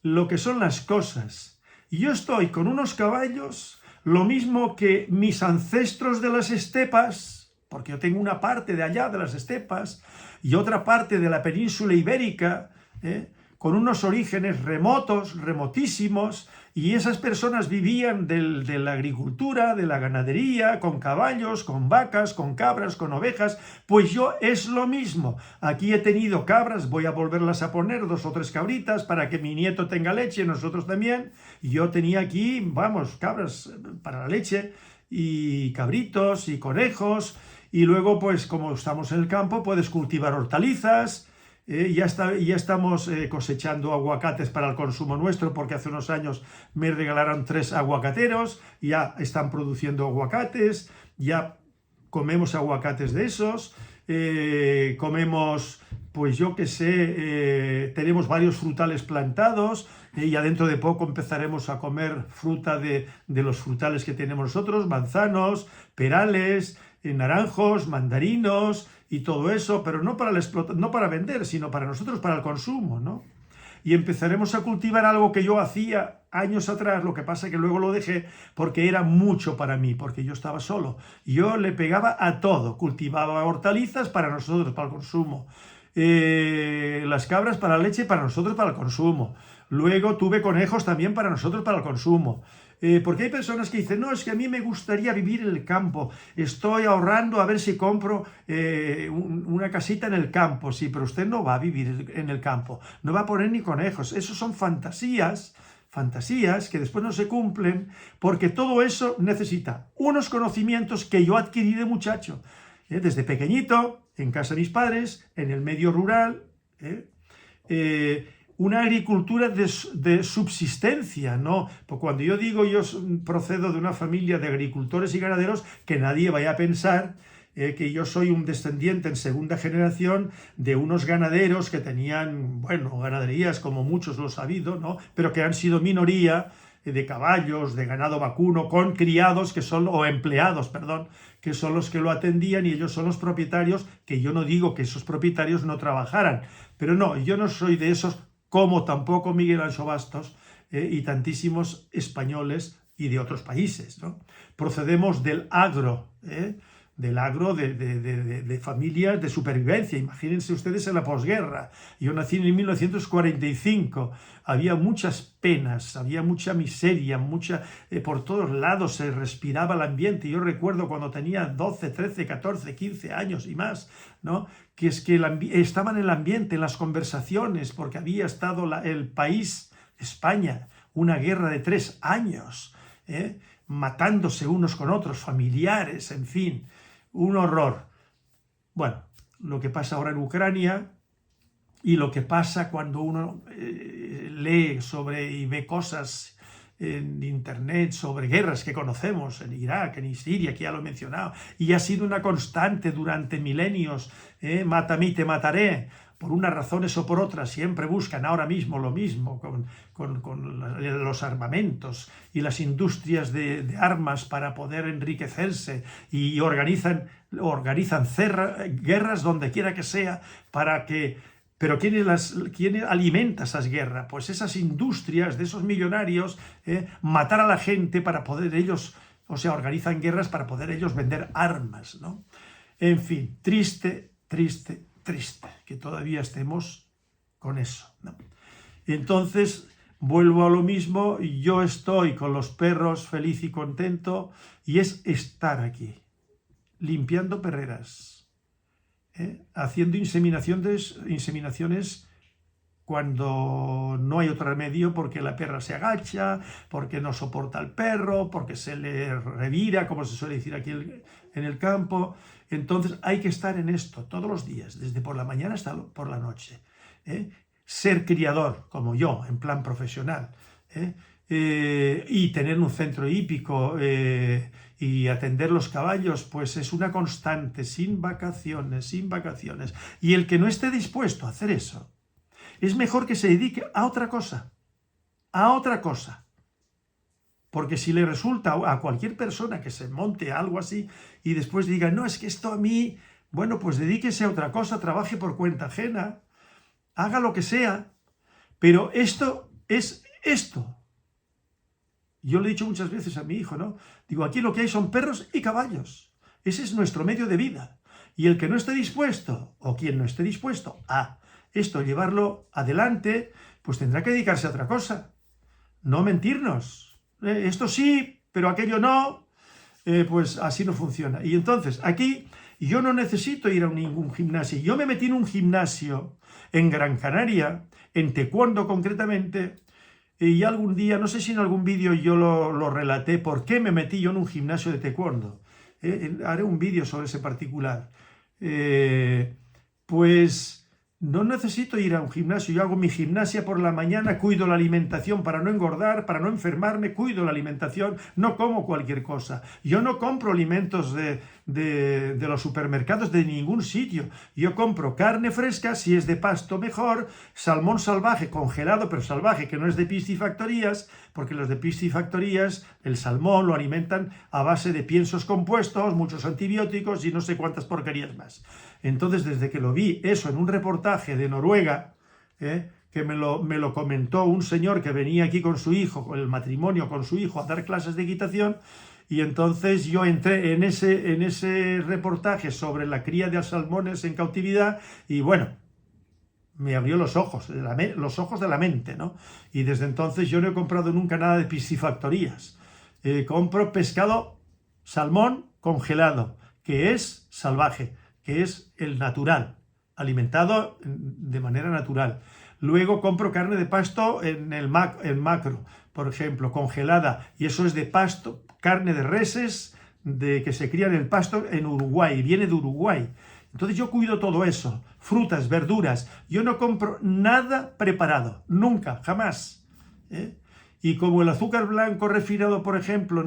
lo que son las cosas. Yo estoy con unos caballos, lo mismo que mis ancestros de las estepas, porque yo tengo una parte de allá de las estepas y otra parte de la península ibérica, con unos orígenes remotos, remotísimos, y esas personas vivían de la agricultura, de la ganadería, con caballos, con vacas, con cabras, con ovejas. Pues yo es lo mismo. Aquí he tenido cabras, voy a volverlas a poner, 2 o 3 cabritas para que mi nieto tenga leche, nosotros también. Yo tenía aquí, vamos, cabras para la leche, y cabritos, y conejos, y luego, pues como estamos en el campo, puedes cultivar hortalizas. Ya estamos cosechando aguacates para el consumo nuestro, porque hace unos años me regalaron 3 aguacateros, ya están produciendo aguacates, ya comemos aguacates de esos, comemos, pues yo qué sé, tenemos varios frutales plantados, ya dentro de poco empezaremos a comer fruta de los frutales que tenemos nosotros, manzanos, perales, naranjos, mandarinos y todo eso, pero no para vender, sino para nosotros, para el consumo, ¿no? Y empezaremos a cultivar algo que yo hacía años atrás, lo que pasa que luego lo dejé porque era mucho para mí, porque yo estaba solo. Yo le pegaba a todo, cultivaba hortalizas para nosotros, para el consumo, las cabras para la leche, para nosotros, para el consumo. Luego tuve conejos también para nosotros, para el consumo. Porque hay personas que dicen, no, es que a mí me gustaría vivir en el campo, estoy ahorrando a ver si compro una casita en el campo. Sí, pero usted no va a vivir en el campo, no va a poner ni conejos. Eso son fantasías que después no se cumplen, porque todo eso necesita unos conocimientos que yo adquirí de muchacho, desde pequeñito, en casa de mis padres, en el medio rural, una agricultura de subsistencia, ¿no? Pues cuando yo digo yo procedo de una familia de agricultores y ganaderos, que nadie vaya a pensar que yo soy un descendiente en segunda generación de unos ganaderos que tenían, bueno, ganaderías como muchos lo han sabido, ¿no? Pero que han sido minoría, de caballos, de ganado vacuno, con criados que son, o empleados, perdón, que son los que lo atendían, y ellos son los propietarios, que yo no digo que esos propietarios no trabajaran, pero no, yo no soy de esos, como tampoco Miguel Ancho Bastos y tantísimos españoles y de otros países, ¿no? Procedemos del agro, del agro de familias de supervivencia. Imagínense ustedes en la posguerra. Yo nací en 1945. Había muchas penas, había mucha miseria, por todos lados se respiraba el ambiente. Yo recuerdo cuando tenía 12, 13, 14, 15 años y más, ¿no? Que es que estaba en el ambiente, en las conversaciones, porque había estado el país, España, una guerra de 3 años, matándose unos con otros, familiares, en fin, un horror. Bueno, lo que pasa ahora en Ucrania y lo que pasa cuando uno lee y ve cosas en internet sobre guerras que conocemos en Irak, en Siria, que ya lo he mencionado, y ha sido una constante durante milenios, mata a mí, te mataré, por unas razones o por otras, siempre buscan ahora mismo lo mismo con los armamentos y las industrias de armas para poder enriquecerse, y organizan guerras donde quiera que sea para que... Pero ¿quién alimenta esas guerras? Pues esas industrias de esos millonarios, matar a la gente para poder ellos, o sea, organizan guerras para poder ellos vender armas, ¿no? En fin, triste, triste, triste, que todavía estemos con eso, ¿no? Entonces, vuelvo a lo mismo, yo estoy con los perros feliz y contento, y es estar aquí, limpiando perreras, haciendo inseminaciones cuando no hay otro remedio, porque la perra se agacha, porque no soporta al perro, porque se le revira, como se suele decir aquí en el campo. Entonces hay que estar en esto todos los días, desde por la mañana hasta por la noche. Ser criador, como yo, en plan profesional, y tener un centro hípico y atender los caballos, pues es una constante, sin vacaciones, sin vacaciones. Y el que no esté dispuesto a hacer eso, es mejor que se dedique a otra cosa, a otra cosa. Porque si le resulta a cualquier persona que se monte algo así y después diga, no, es que esto a mí, bueno, pues dedíquese a otra cosa, trabaje por cuenta ajena, haga lo que sea, pero esto es esto. Yo le he dicho muchas veces a mi hijo, ¿no? Digo, aquí lo que hay son perros y caballos. Ese es nuestro medio de vida. Y el que no esté dispuesto, o quien no esté dispuesto a esto, llevarlo adelante, pues tendrá que dedicarse a otra cosa. No mentirnos. Esto sí, pero aquello no. Pues así no funciona. Y entonces, aquí yo no necesito ir a ningún gimnasio. Yo me metí en un gimnasio en Gran Canaria, en Taekwondo concretamente, y algún día, no sé si en algún vídeo yo lo relaté, por qué me metí yo en un gimnasio de taekwondo. Haré un vídeo sobre ese particular. Pues no necesito ir a un gimnasio. Yo hago mi gimnasia por la mañana, cuido la alimentación para no engordar, para no enfermarme, cuido la alimentación, no como cualquier cosa. Yo no compro alimentos de los supermercados de ningún sitio. Yo compro carne fresca, si es de pasto mejor, salmón salvaje, congelado pero salvaje, que no es de piscifactorías, porque los de piscifactorías, el salmón lo alimentan a base de piensos compuestos, muchos antibióticos y no sé cuántas porquerías más. Entonces, desde que lo vi eso en un reportaje de Noruega, que me lo comentó un señor que venía aquí con su hijo, con el matrimonio con su hijo, a dar clases de equitación, y entonces yo entré en ese reportaje sobre la cría de salmones en cautividad, y bueno, me abrió los ojos de la mente, ¿no? Y desde entonces yo no he comprado nunca nada de piscifactorías. Compro pescado, salmón congelado, que es salvaje, que es el natural, alimentado de manera natural. Luego compro carne de pasto en macro, por ejemplo, congelada, y eso es de pasto, carne de reses que se crían en el pasto en Uruguay, viene de Uruguay. Entonces yo cuido todo eso, frutas, verduras. Yo no compro nada preparado, nunca, jamás. Y como el azúcar blanco refinado, por ejemplo,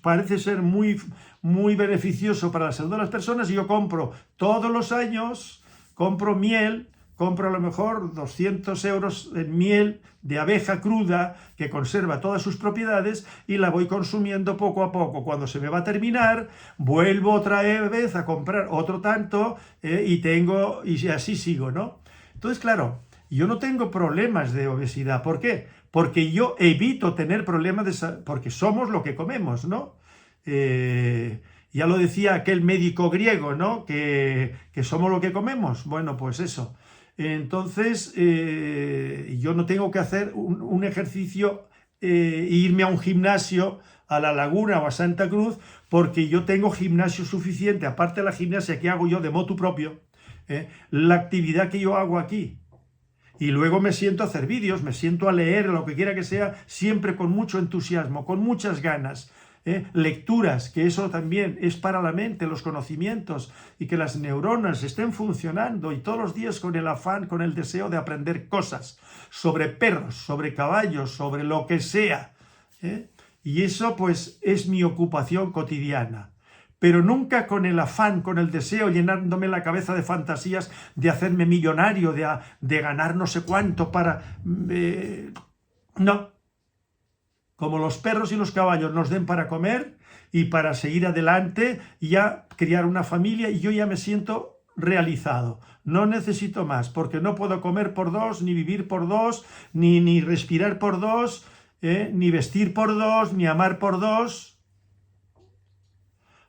parece ser muy beneficioso para la salud de las personas, yo compro todos los años, compro miel, compro a lo mejor 200 euros en miel de abeja cruda que conserva todas sus propiedades y la voy consumiendo poco a poco. Cuando se me va a terminar, vuelvo otra vez a comprar otro tanto y así sigo, ¿no? Entonces, claro, yo no tengo problemas de obesidad. ¿Por qué? Porque yo evito tener problemas porque somos lo que comemos, ¿no? Ya lo decía aquel médico griego, ¿no? Que somos lo que comemos. Bueno, pues eso. Entonces, yo no tengo que hacer un ejercicio, irme a un gimnasio, a La Laguna o a Santa Cruz, porque yo tengo gimnasio suficiente, aparte de la gimnasia que hago yo de motu propio, la actividad que yo hago aquí. Y luego me siento a hacer vídeos, me siento a leer, lo que quiera que sea, siempre con mucho entusiasmo, con muchas ganas. Lecturas, que eso también es para la mente, los conocimientos, y que las neuronas estén funcionando y todos los días con el afán, con el deseo de aprender cosas sobre perros, sobre caballos, sobre lo que sea. Y eso pues es mi ocupación cotidiana. Pero nunca con el afán, con el deseo, llenándome la cabeza de fantasías de hacerme millonario, de ganar no sé cuánto para... no. Como los perros y los caballos nos den para comer y para seguir adelante y ya criar una familia, y yo ya me siento realizado. No necesito más, porque no puedo comer por dos, ni vivir por dos, ni respirar por dos, ni vestir por dos, ni amar por dos.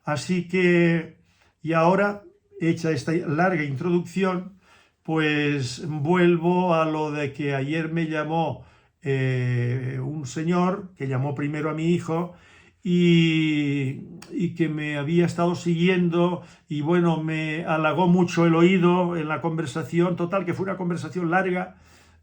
Así que, y ahora, hecha esta larga introducción, pues vuelvo a lo de que ayer me llamó un señor, que llamó primero a mi hijo, y que me había estado siguiendo, y bueno, me halagó mucho el oído en la conversación, total, que fue una conversación larga,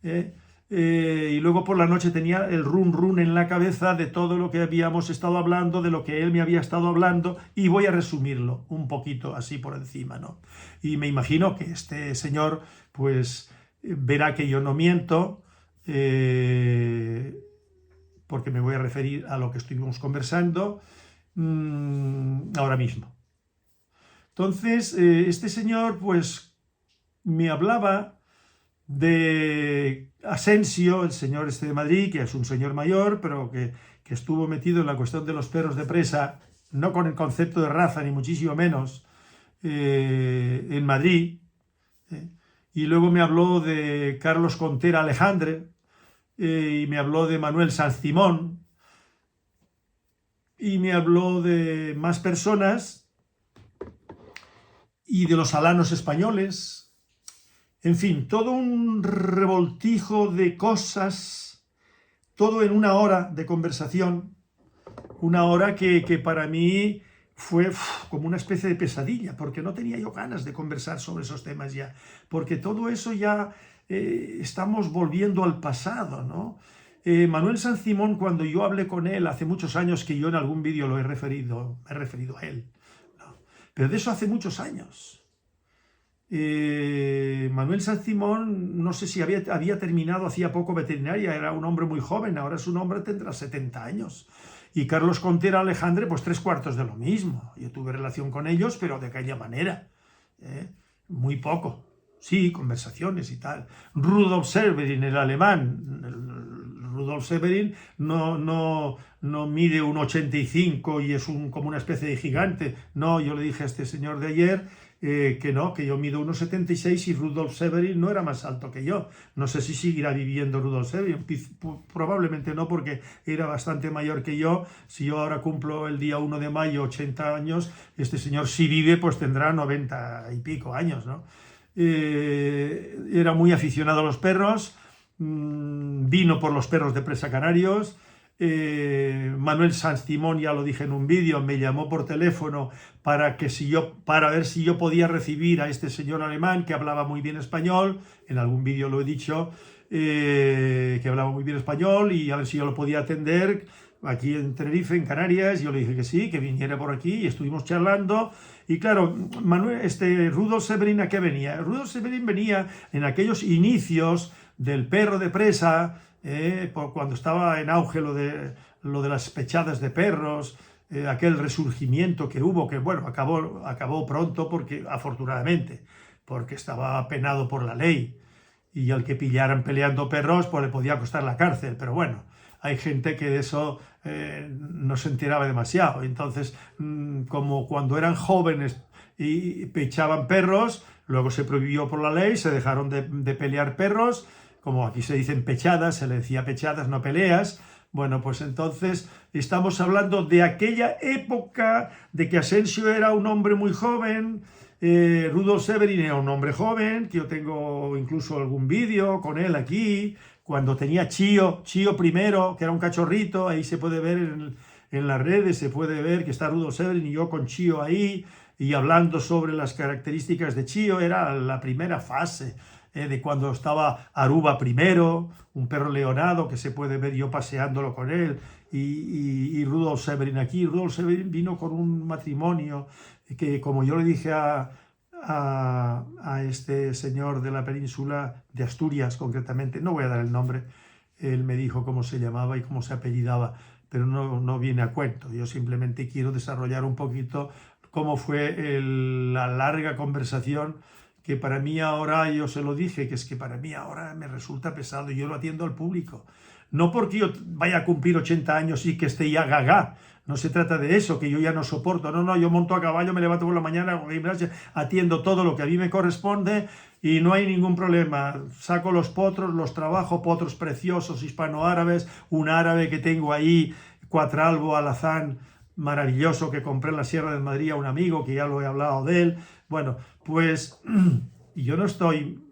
y luego por la noche tenía el run run en la cabeza de todo lo que habíamos estado hablando, de lo que él me había estado hablando, y voy a resumirlo un poquito así por encima, ¿no? Y me imagino que este señor pues verá que yo no miento, porque me voy a referir a lo que estuvimos conversando ahora mismo. Entonces, este señor pues me hablaba de Asensio, el señor este de Madrid, que es un señor mayor, pero que estuvo metido en la cuestión de los perros de presa, no con el concepto de raza, ni muchísimo menos, en Madrid. Y luego me habló de Carlos Contera Alejandre, y me habló de Manuel Sanz Simón, y me habló de más personas, y de los alanos españoles. En fin, todo un revoltijo de cosas, todo en una hora de conversación, una hora que para mí fue como una especie de pesadilla, porque no tenía yo ganas de conversar sobre esos temas ya, porque todo eso ya estamos volviendo al pasado, ¿no? Manuel Sanz Simón, cuando yo hablé con él hace muchos años, que yo en algún vídeo me he referido a él, ¿no? Pero de eso hace muchos años. Manuel Sanz Simón, no sé si había terminado hacía poco veterinaria, era un hombre muy joven, ahora es un hombre, tendrá 70 años. Y Carlos Contera Alejandre, pues 3/4 de lo mismo. Yo tuve relación con ellos, pero de aquella manera, muy poco. Sí, conversaciones y tal. Rudolf Severin, el alemán. Rudolf Severin no mide 1,85 y es como una especie de gigante. No, yo le dije a este señor de ayer que no, que yo mido 1,76 y Rudolf Severin no era más alto que yo. No sé si seguirá viviendo Rudolf Severin, probablemente no, porque era bastante mayor que yo. Si yo ahora cumplo el día 1 de mayo 80 años, este señor si vive pues tendrá 90 y pico años, ¿no? Era muy aficionado a los perros, vino por los perros de presa canarios. Manuel Sanz Simón, ya lo dije en un vídeo, me llamó por teléfono para ver si yo podía recibir a este señor alemán que hablaba muy bien español. En algún vídeo lo he dicho, que hablaba muy bien español, y a ver si yo lo podía atender aquí en Tenerife, en Canarias. Yo le dije que sí, que viniera por aquí, y estuvimos charlando. Y claro, Rudolf Severin, ¿a qué venía? Rudolf Severin venía en aquellos inicios del perro de presa, cuando estaba en auge lo de las pechadas de perros, aquel resurgimiento que hubo, que bueno, acabó pronto, porque afortunadamente, porque estaba penado por la ley, y al que pillaran peleando perros pues le podía costar la cárcel, pero bueno, hay gente que de eso no se enteraba demasiado. Entonces, como cuando eran jóvenes y pechaban perros, luego se prohibió por la ley, se dejaron de pelear perros. Como aquí se dicen pechadas, se le decía pechadas, no peleas, Bueno, pues entonces estamos hablando de aquella época, de que Asensio era un hombre muy joven, Rudolf Severin era un hombre joven, que yo tengo incluso algún vídeo con él aquí, cuando tenía Chío primero, que era un cachorrito, ahí se puede ver en las redes, se puede ver que está Rudolf Severin y yo con Chío ahí, y hablando sobre las características de Chío, era la primera fase, de cuando estaba Aruba primero, un perro leonado que se puede ver yo paseándolo con él, y Rudolf Severin aquí. Rudolf Severin vino con un matrimonio que, como yo le dije a este señor de la península de Asturias, concretamente, no voy a dar el nombre, él me dijo cómo se llamaba y cómo se apellidaba, pero no viene a cuento. Yo simplemente quiero desarrollar un poquito cómo fue la larga conversación, que para mí ahora, yo se lo dije, que es que para mí ahora me resulta pesado, y yo lo atiendo al público. No porque yo vaya a cumplir 80 años y que esté ya gaga, no se trata de eso, que yo ya no soporto, no, yo monto a caballo, me levanto por la mañana, hago gimnasia, atiendo todo lo que a mí me corresponde y no hay ningún problema. Saco los potros, los trabajo, potros preciosos hispano-árabes, un árabe que tengo ahí, Cuatralbo Alazán, maravilloso, que compré en la Sierra de Madrid a un amigo, que ya lo he hablado de él. Bueno, pues yo no estoy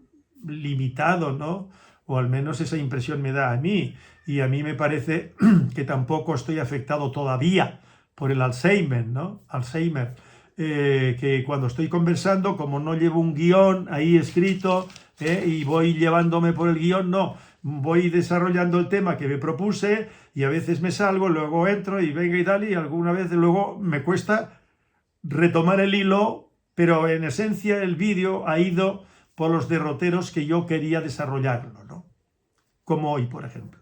limitado, ¿no? O al menos esa impresión me da a mí. Y a mí me parece que tampoco estoy afectado todavía por el Alzheimer, ¿no? Alzheimer. Que cuando estoy conversando, como no llevo un guión ahí escrito, y voy llevándome por el guión, no. Voy desarrollando el tema que me propuse y a veces me salgo, luego entro y venga y tal, y alguna vez luego me cuesta retomar el hilo, pero en esencia el vídeo ha ido por los derroteros que yo quería desarrollarlo, ¿no? Como hoy, por ejemplo.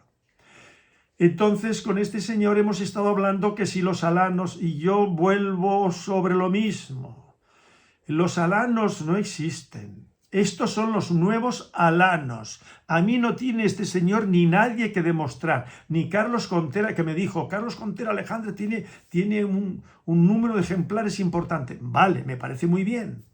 Entonces, con este señor hemos estado hablando que si los alanos, y yo vuelvo sobre lo mismo, los alanos no existen. Estos son los nuevos alanos. A mí no tiene este señor ni nadie que demostrar, ni Carlos Contera, que me dijo, Carlos Contera Alejandro tiene un número de ejemplares importante. Vale, me parece muy bien.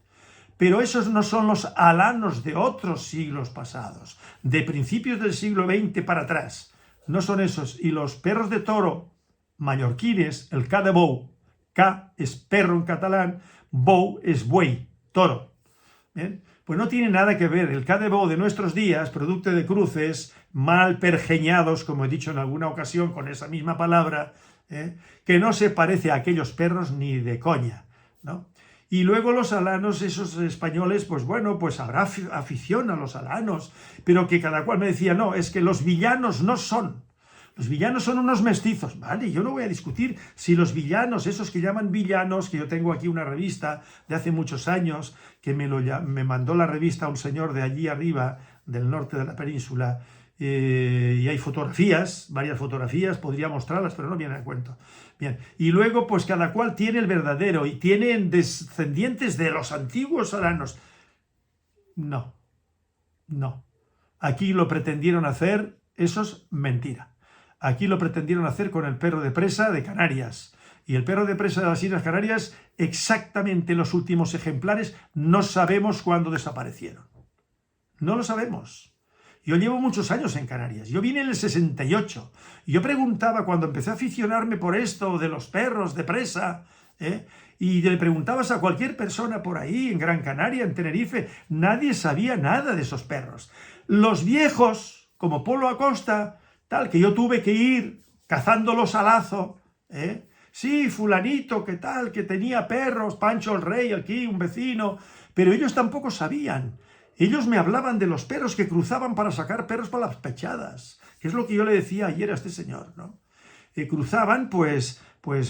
Pero esos no son los alanos de otros siglos pasados, de principios del siglo XX para atrás. No son esos. Y los perros de toro mallorquines, el Ca de Bou, Ca es perro en catalán, Bou es buey, toro. ¿Bien? Pues no tiene nada que ver. El Ca de Bou de nuestros días, producto de cruces mal pergeñados, como he dicho en alguna ocasión con esa misma palabra, que no se parece a aquellos perros ni de coña, ¿no? Y luego los alanos, esos españoles, pues bueno, pues habrá afición a los alanos, pero que cada cual me decía, no, es que los villanos no son. Los villanos son unos mestizos, ¿vale? Yo no voy a discutir si los villanos, esos que llaman villanos, que yo tengo aquí una revista de hace muchos años, que me mandó la revista un señor de allí arriba, del norte de la península, y hay fotografías, varias fotografías, podría mostrarlas, pero no viene a cuento. Bien, y luego pues cada cual tiene el verdadero, y tienen descendientes de los antiguos alanos. No. Aquí lo pretendieron hacer, eso es mentira. Aquí lo pretendieron hacer con el perro de presa de Canarias. Y el perro de presa de las Islas Canarias, exactamente los últimos ejemplares, no sabemos cuándo desaparecieron. No lo sabemos. Yo llevo muchos años en Canarias. Yo vine en el 68. Y yo preguntaba, cuando empecé a aficionarme por esto de los perros de presa, y le preguntabas a cualquier persona por ahí, en Gran Canaria, en Tenerife, nadie sabía nada de esos perros. Los viejos, como Polo Acosta, tal, que yo tuve que ir cazándolos a lazo, sí, fulanito, que tal, que tenía perros, Pancho el Rey, aquí, un vecino, pero ellos tampoco sabían. Ellos me hablaban de los perros que cruzaban para sacar perros para las pechadas, que es lo que yo le decía ayer a este señor, ¿no? Cruzaban, pues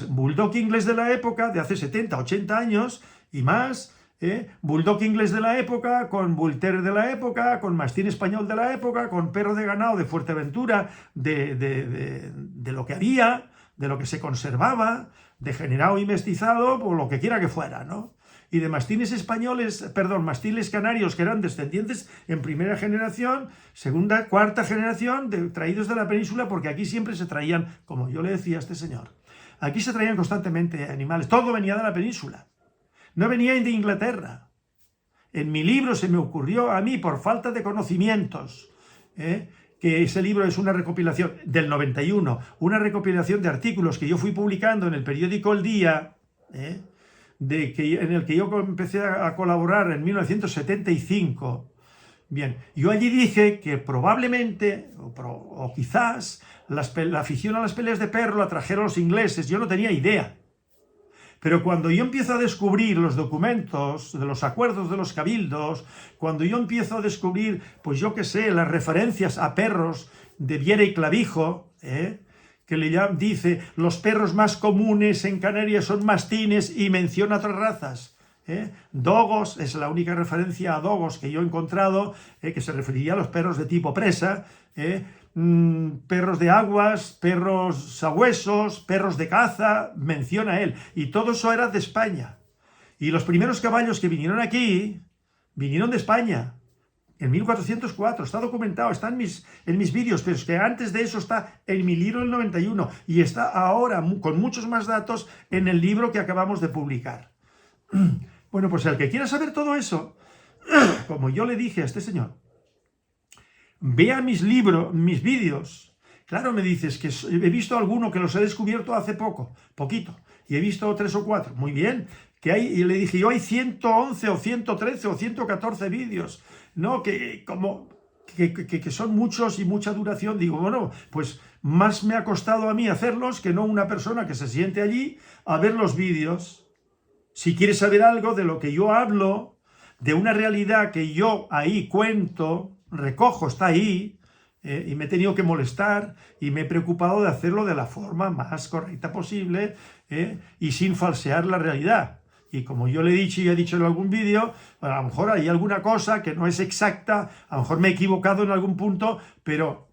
bulldog inglés de la época, de hace 70, 80 años y más, bulldog inglés de la época, con bull terrier de la época, con mastín español de la época, con perro de ganado de Fuerteventura, de lo que había, de lo que se conservaba, degenerado y mestizado, o lo que quiera que fuera, ¿no? Y de mastines mastiles canarios que eran descendientes en primera generación, segunda, cuarta generación, traídos de la península, porque aquí siempre se traían, como yo le decía a este señor, aquí se traían constantemente animales, todo venía de la península, no venía de Inglaterra. En mi libro se me ocurrió a mí, por falta de conocimientos, que ese libro es una recopilación del 91, una recopilación de artículos que yo fui publicando en el periódico El Día, en el que yo empecé a colaborar en 1975. Bien, yo allí dije que probablemente, o quizás, la afición a las peleas de perro la trajeron los ingleses, yo no tenía idea. Pero cuando yo empiezo a descubrir los documentos de los acuerdos de los cabildos, cuando yo empiezo a descubrir, pues yo qué sé, las referencias a perros de Viera y Clavijo, que dice, los perros más comunes en Canarias son mastines y menciona otras razas. Dogos es la única referencia a dogos que yo he encontrado, que se refería a los perros de tipo presa, perros de aguas, perros sabuesos, perros de caza, menciona él, y todo eso era de España. Y los primeros caballos que vinieron aquí, vinieron de España, en 1404, está documentado, está en mis vídeos, pero es que antes de eso está en mi libro del 91, y está ahora, con muchos más datos, en el libro que acabamos de publicar. Bueno, pues el que quiera saber todo eso, como yo le dije a este señor, vea mis vídeos. Claro, me dices que he visto alguno que los he descubierto hace poquito, y he visto 3 o 4, muy bien, que hay, y le dije, yo hay 111 o 113 o 114 vídeos, ¿no? Que son muchos y mucha duración. Digo, bueno, pues más me ha costado a mí hacerlos que no una persona que se siente allí a ver los vídeos. Si quieres saber algo de lo que yo hablo, de una realidad que yo ahí cuento, recojo, está ahí, y me he tenido que molestar y me he preocupado de hacerlo de la forma más correcta posible, y sin falsear la realidad. Y como yo le he dicho y he dicho en algún vídeo, a lo mejor hay alguna cosa que no es exacta, a lo mejor me he equivocado en algún punto, pero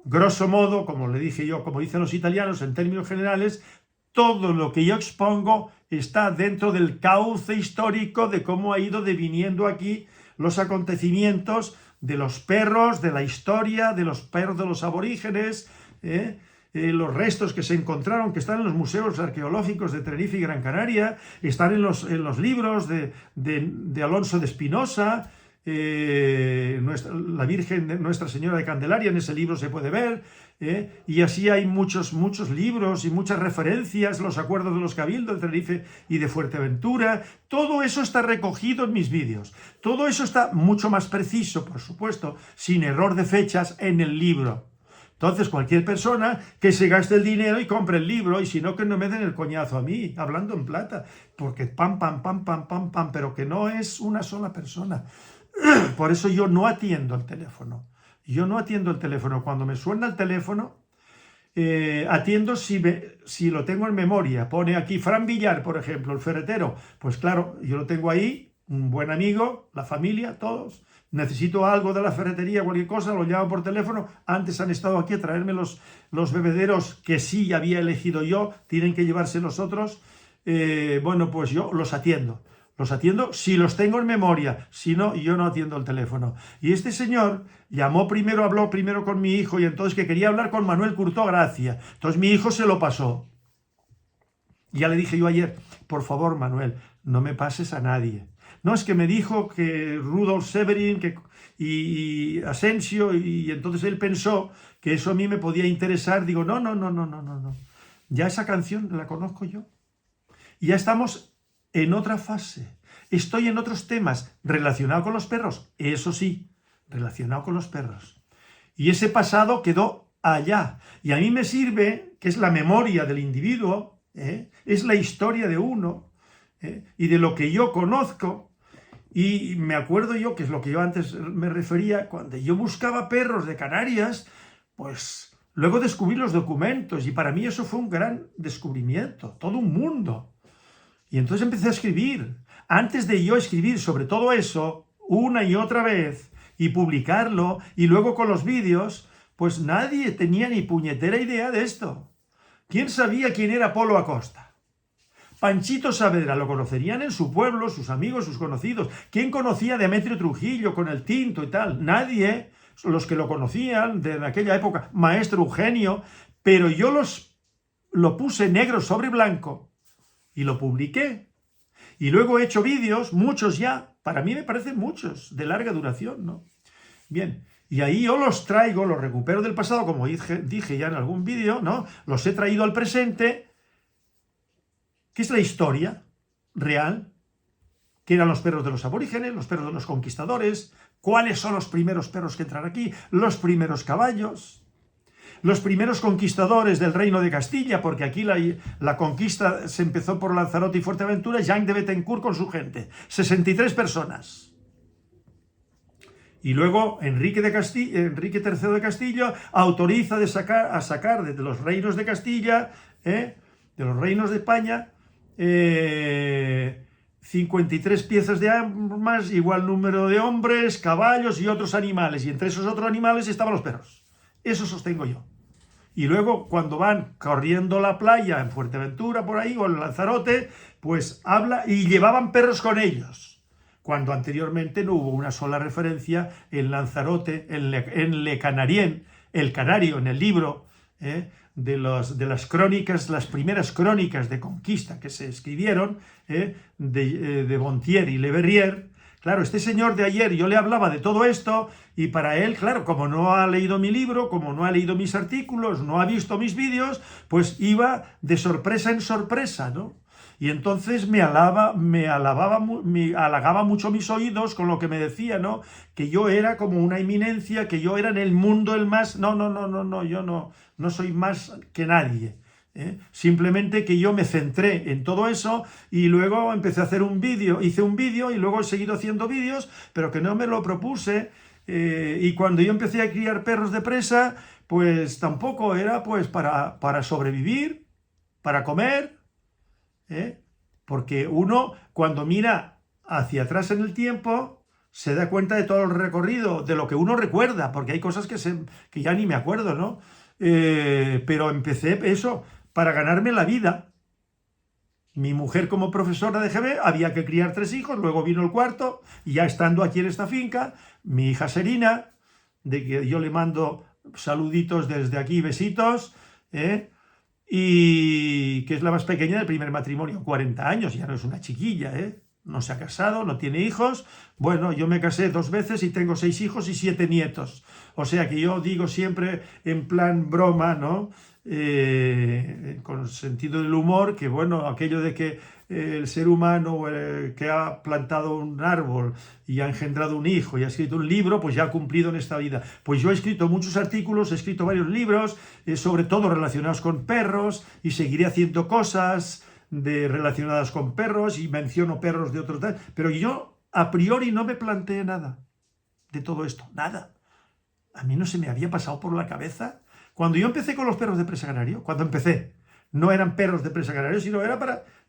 grosso modo, como le dije yo, como dicen los italianos en términos generales, todo lo que yo expongo está dentro del cauce histórico de cómo ha ido deviniendo aquí los acontecimientos de los perros, de la historia, de los perros de los aborígenes, los restos que se encontraron, que están en los museos arqueológicos de Tenerife y Gran Canaria, están en los libros de Alonso de Espinosa, la Virgen de Nuestra Señora de Candelaria, en ese libro se puede ver, y así hay muchos libros y muchas referencias, los acuerdos de los cabildos de Tenerife y de Fuerteventura. Todo eso está recogido en mis vídeos, todo eso está mucho más preciso, por supuesto, sin error de fechas en el libro. Entonces, cualquier persona que se gaste el dinero y compre el libro, y si no, que no me den el coñazo a mí, hablando en plata, porque pam, pero que no es una sola persona. Por eso yo no atiendo el teléfono. Yo no atiendo el teléfono. Cuando me suena el teléfono, atiendo si lo tengo en memoria. Pone aquí Fran Villar, por ejemplo, el ferretero. Pues claro, yo lo tengo ahí, un buen amigo, la familia, todos. Necesito algo de la ferretería, cualquier cosa, lo llamo por teléfono. Antes han estado aquí a traerme los bebederos que sí había elegido yo, tienen que llevarse los otros. Bueno, pues yo los atiendo. Los atiendo si los tengo en memoria, si no, yo no atiendo el teléfono. Y este señor habló primero con mi hijo, y entonces que quería hablar con Manuel Curto Gracia. Entonces mi hijo se lo pasó. Y ya le dije yo ayer, por favor, Manuel, no me pases a nadie. No, es que me dijo que Rudolf Severin y Asensio, y entonces él pensó que eso a mí me podía interesar. Digo, no. Ya esa canción la conozco yo. Y ya estamos en otra fase. Estoy en otros temas relacionados con los perros. Eso sí, relacionado con los perros. Y ese pasado quedó allá. Y a mí me sirve, que es la memoria del individuo, es la historia de uno, y de lo que yo conozco. Y me acuerdo yo, que es lo que yo antes me refería, cuando yo buscaba perros de Canarias, pues luego descubrí los documentos, y para mí eso fue un gran descubrimiento, todo un mundo. Y entonces empecé a escribir. Antes de yo escribir sobre todo eso, una y otra vez, y publicarlo, y luego con los vídeos, pues nadie tenía ni puñetera idea de esto. ¿Quién sabía quién era Polo Acosta? Panchito Saavedra lo conocerían en su pueblo, sus amigos, sus conocidos. ¿Quién conocía a Demetrio Trujillo con el tinto y tal? Nadie. Los que lo conocían de aquella época, Maestro Eugenio, pero yo lo puse negro sobre blanco y lo publiqué. Y luego he hecho vídeos, muchos ya, para mí me parecen muchos, de larga duración, ¿no? Bien, Y ahí yo los traigo, los recupero del pasado, como dije ya en algún vídeo, ¿no? Los he traído al presente, que es la historia real, que eran los perros de los aborígenes, los perros de los conquistadores, cuáles son los primeros perros que entran aquí, los primeros caballos, los primeros conquistadores del reino de Castilla, porque aquí la conquista se empezó por Lanzarote y Fuerteventura, Jean de Bethencourt con su gente, 63 personas. Y luego Enrique III de Castilla autoriza a sacar de los reinos de Castilla, de los reinos de España, 53 piezas de armas, igual número de hombres, caballos y otros animales. Y entre esos otros animales estaban los perros. Eso sostengo yo. Y luego, cuando van corriendo la playa en Fuerteventura, por ahí, o en Lanzarote, pues habla y llevaban perros con ellos. Cuando anteriormente no hubo una sola referencia en Lanzarote, en Le Canarien, el canario, en el libro de las crónicas, las primeras crónicas de conquista que se escribieron, de Bontier y Le Verrier. Claro, este señor de ayer, yo le hablaba de todo esto, y para él, claro, como no ha leído mi libro, como no ha leído mis artículos, no ha visto mis vídeos, pues iba de sorpresa en sorpresa, ¿no? Y entonces me halagaba mucho mis oídos con lo que me decía, ¿no? Que yo era como una eminencia, que yo era en el mundo el más... No, yo no soy más que nadie. Simplemente que yo me centré en todo eso y luego empecé a hacer hice un vídeo y luego he seguido haciendo vídeos, pero que no me lo propuse. Y cuando yo empecé a criar perros de presa, pues tampoco era pues para sobrevivir, para comer. Porque uno, cuando mira hacia atrás en el tiempo, se da cuenta de todo el recorrido, de lo que uno recuerda, porque hay cosas que ya ni me acuerdo, ¿no? Pero empecé eso para ganarme la vida. Mi mujer, como profesora de GB, había que criar 3 hijos, luego vino el cuarto, y ya estando aquí en esta finca, mi hija Serina, de que yo le mando saluditos desde aquí, besitos, y que es la más pequeña del primer matrimonio, 40 años, ya no es una chiquilla, no se ha casado, no tiene hijos. Bueno, yo me casé 2 veces y tengo 6 hijos y 7 nietos. O sea que yo digo siempre en plan broma, ¿no? Con sentido del humor, que bueno, aquello de que el ser humano que ha plantado un árbol y ha engendrado un hijo y ha escrito un libro, pues ya ha cumplido en esta vida. Pues yo he escrito muchos artículos, he escrito varios libros, sobre todo relacionados con perros, y seguiré haciendo cosas relacionadas con perros, y menciono perros de otros, pero yo a priori no me planteé nada de todo esto, nada. A mí no se me había pasado por la cabeza. Cuando yo empecé con los perros de presa canario, no eran perros de presa canario, sino era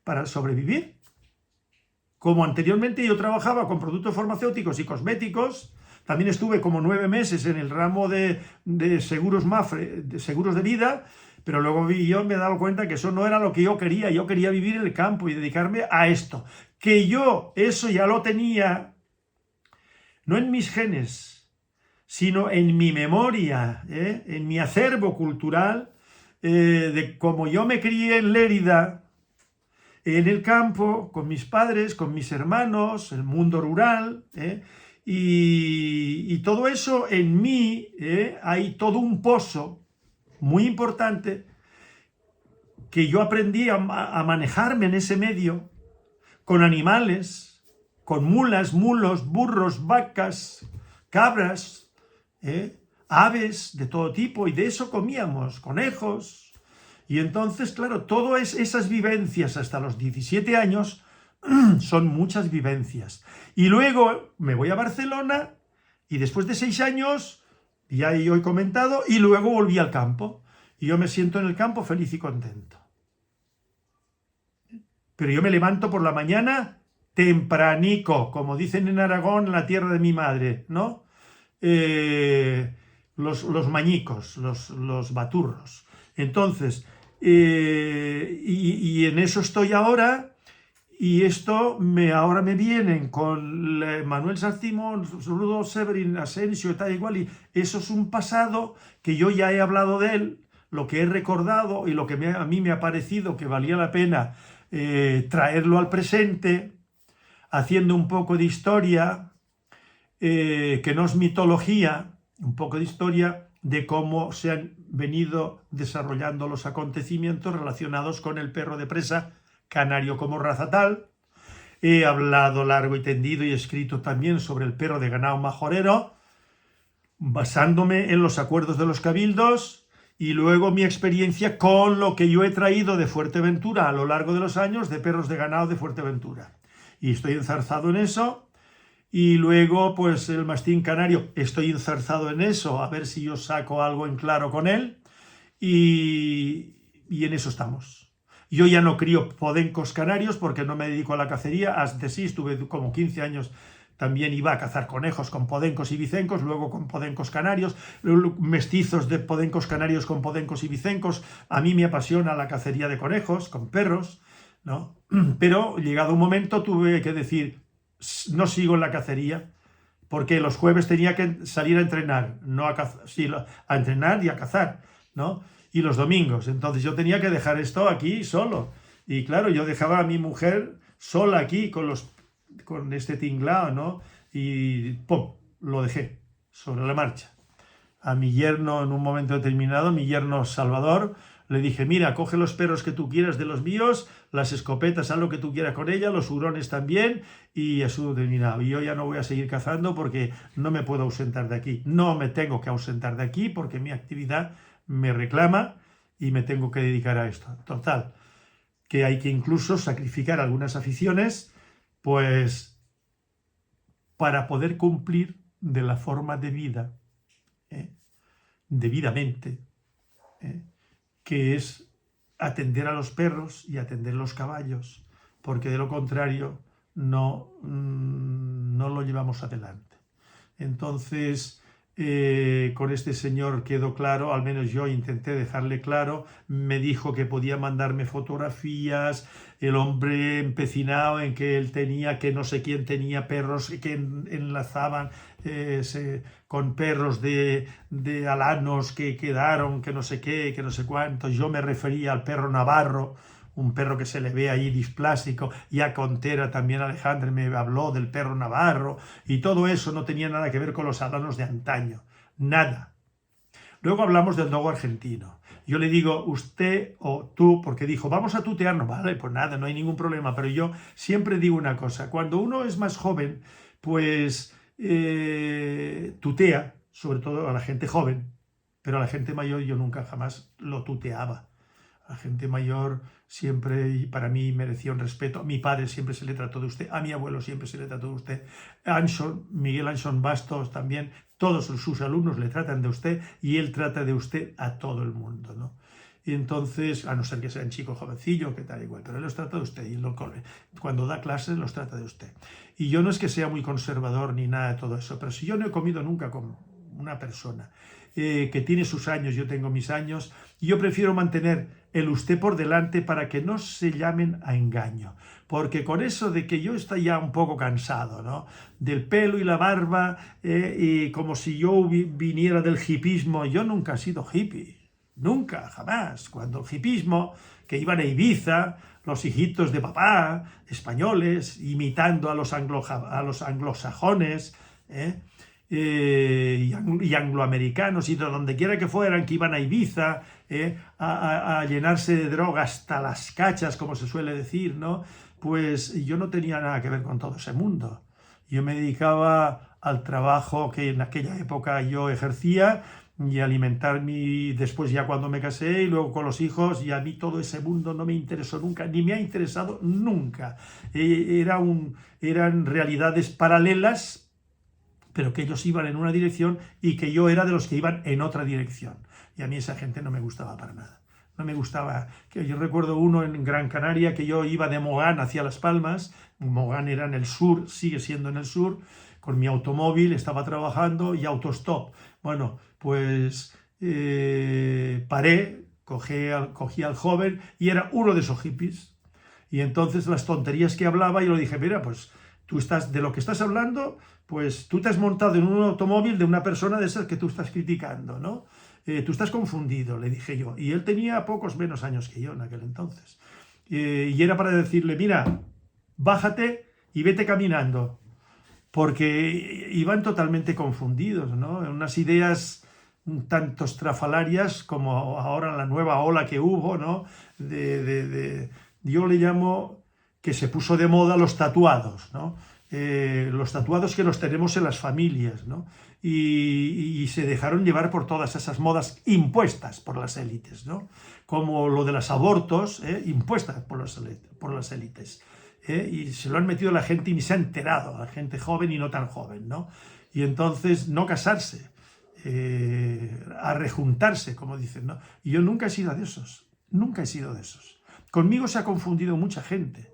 para sobrevivir. Como anteriormente yo trabajaba con productos farmacéuticos y cosméticos, también estuve como 9 meses en el ramo de seguros Mafre, de seguros de vida, pero luego yo me he dado cuenta que eso no era lo que yo quería vivir en el campo y dedicarme a esto. Que yo eso ya lo tenía, no en mis genes, sino en mi memoria, en mi acervo cultural, de cómo yo me crié en Lérida, en el campo, con mis padres, con mis hermanos, el mundo rural, y todo eso en mí, hay todo un pozo muy importante que yo aprendí a manejarme en ese medio, con animales, con mulas, mulos, burros, vacas, cabras, aves de todo tipo, y de eso comíamos, conejos. Y entonces, claro, todas esas vivencias hasta los 17 años son muchas vivencias. Y luego me voy a Barcelona, y después de 6 años, ya yo he comentado, y luego volví al campo. Y yo me siento en el campo feliz y contento. Pero yo me levanto por la mañana tempranico, como dicen en Aragón, la tierra de mi madre, ¿no? Los mañicos, los baturros. Entonces, y en eso estoy ahora, y ahora me vienen con Manuel Saint-Simon, Rudo Severin, Asensio, tal igual, y eso es un pasado que yo ya he hablado de él, lo que he recordado y lo que a mí me ha parecido que valía la pena traerlo al presente, haciendo un poco de historia, que no es mitología, un poco de historia de cómo se han venido desarrollando los acontecimientos relacionados con el perro de presa canario como raza tal. He hablado largo y tendido y escrito también sobre el perro de ganado majorero, basándome en los acuerdos de los cabildos y luego mi experiencia con lo que yo he traído de Fuerteventura a lo largo de los años de perros de ganado de Fuerteventura. Y estoy enzarzado en eso. Y luego, pues el mastín canario, estoy enzarzado en eso, a ver si yo saco algo en claro con él. Y en eso estamos. Yo ya no crío podencos canarios porque no me dedico a la cacería. Antes sí, estuve como 15 años, también iba a cazar conejos con podencos y vicencos, luego con podencos canarios, mestizos de podencos canarios con podencos y vicencos. A mí me apasiona la cacería de conejos con perros, ¿no? Pero llegado un momento tuve que decir, no sigo en la cacería, porque los jueves tenía que salir a entrenar, no a cazar, sí, a entrenar y a cazar, ¿no? Y los domingos. Entonces yo tenía que dejar esto aquí solo. Y claro, yo dejaba a mi mujer sola aquí con este tinglao, ¿no? Y ¡pum! Lo dejé sobre la marcha. A mi yerno, en un momento determinado, mi yerno Salvador, le dije, mira, coge los perros que tú quieras de los míos, las escopetas, haz lo que tú quieras con ellas, los hurones también, y eso terminado. Y yo ya no voy a seguir cazando porque no me puedo ausentar de aquí. No me tengo que ausentar de aquí porque mi actividad me reclama y me tengo que dedicar a esto. Total, que hay que incluso sacrificar algunas aficiones, pues, para poder cumplir de la forma de vida, debidamente, que es atender a los perros y atender los caballos, porque de lo contrario no lo llevamos adelante. Entonces, con este señor quedó claro, al menos yo intenté dejarle claro, me dijo que podía mandarme fotografías, el hombre empecinado en que él tenía, que no sé quién tenía perros que enlazaban con perros de alanos que quedaron, que no sé qué, que no sé cuánto. Yo me refería al perro navarro, un perro que se le ve ahí displástico, y a Contera también Alejandro me habló del perro navarro, y todo eso no tenía nada que ver con los alanos de antaño, nada. Luego hablamos del dogo argentino. Yo le digo, usted o tú, porque dijo, vamos a tutearnos, vale, pues nada, no hay ningún problema, pero yo siempre digo una cosa, cuando uno es más joven, pues tutea, sobre todo a la gente joven, pero a la gente mayor yo nunca jamás lo tuteaba. A la gente mayor siempre, y para mí, merecía un respeto. A mi padre siempre se le trató de usted, a mi abuelo siempre se le trató de usted. Miguel Anson Bastos también, todos sus alumnos le tratan de usted y él trata de usted a todo el mundo, ¿no? Y entonces, a no ser que sean chicos jovencillos, que tal igual, pero él los trata de usted y cuando da clases los trata de usted. Y yo no es que sea muy conservador ni nada de todo eso, pero si yo no he comido nunca con una persona que tiene sus años, yo tengo mis años, y yo prefiero mantener el usted por delante para que no se llamen a engaño, porque con eso de que yo estoy ya un poco cansado, ¿no? Del pelo y la barba, y como si yo viniera del hipismo. Yo nunca he sido hippie, nunca, jamás. Cuando el hipismo, que iban a Ibiza, los hijitos de papá, españoles, imitando a los anglosajones, y angloamericanos, y de donde quiera que fueran, que iban a Ibiza a llenarse de droga hasta las cachas, como se suele decir, ¿no? Pues yo no tenía nada que ver con todo ese mundo. Yo me dedicaba al trabajo que en aquella época yo ejercía y alimentarme después, ya cuando me casé y luego con los hijos, y a mí todo ese mundo no me interesó nunca, ni me ha interesado nunca. Eran realidades paralelas, pero que ellos iban en una dirección y que yo era de los que iban en otra dirección. Y a mí esa gente no me gustaba para nada. No me gustaba. Que yo recuerdo uno en Gran Canaria, que yo iba de Mogán hacia Las Palmas. Mogán era en el sur, sigue siendo en el sur. Con mi automóvil estaba trabajando y autostop. Bueno, pues paré, cogí al joven y era uno de esos hippies. Y entonces las tonterías que hablaba, yo le dije, mira, pues tú estás, de lo que estás hablando, pues tú te has montado en un automóvil de una persona de esas que tú estás criticando, ¿no? Tú estás confundido, le dije yo. Y él tenía pocos menos años que yo en aquel entonces. Y era para decirle, mira, bájate y vete caminando. porque iban totalmente confundidos, ¿no? Unas ideas un tanto estrafalarias como ahora la nueva ola que hubo, ¿no? Yo le llamo que se puso de moda los tatuados, ¿no? Los tatuados que los tenemos en las familias, ¿no? Y se dejaron llevar por todas esas modas impuestas por las élites, ¿no? Como lo de los abortos, impuestas por las élites. Y se lo han metido a la gente y ni se ha enterado, a la gente joven y no tan joven, ¿no? Y entonces no casarse, a rejuntarse, como dicen, ¿no? Y yo nunca he sido de esos, nunca he sido de esos. Conmigo se ha confundido mucha gente.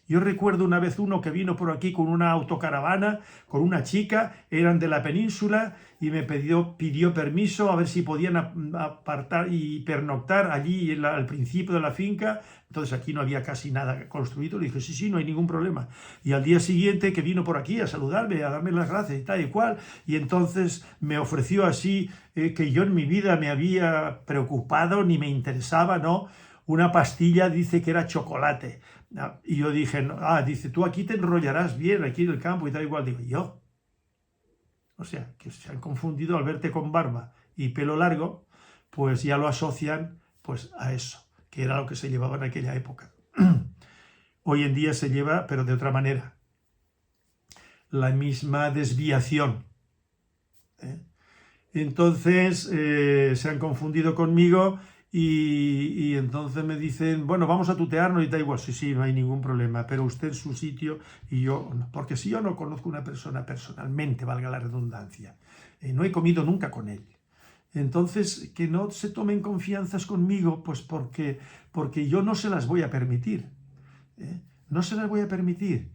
Yo recuerdo una vez uno que vino por aquí con una autocaravana, con una chica, eran de la península y me pidió permiso a ver si podían apartar y pernoctar allí al principio de la finca. Entonces aquí no había casi nada construido. Le dije, sí, sí, no hay ningún problema. Y al día siguiente que vino por aquí a saludarme, a darme las gracias y tal y cual, y entonces me ofreció así, que yo en mi vida me había preocupado ni me interesaba, ¿no? Una pastilla, dice que era chocolate. Y yo dije, dice, tú aquí te enrollarás bien, aquí en el campo y tal igual. Digo, ¿yo? O sea, que se han confundido al verte con barba y pelo largo, pues ya lo asocian pues a eso, que era lo que se llevaba en aquella época. Hoy en día se lleva, pero de otra manera. La misma desviación. Entonces, se han confundido conmigo. Y entonces me dicen, bueno, vamos a tutearnos y da igual, sí, sí, no hay ningún problema, pero usted en su sitio y yo no, porque si yo no conozco a una persona personalmente, valga la redundancia, no he comido nunca con él. Entonces, que no se tomen confianzas conmigo, pues porque yo no se las voy a permitir, no se las voy a permitir.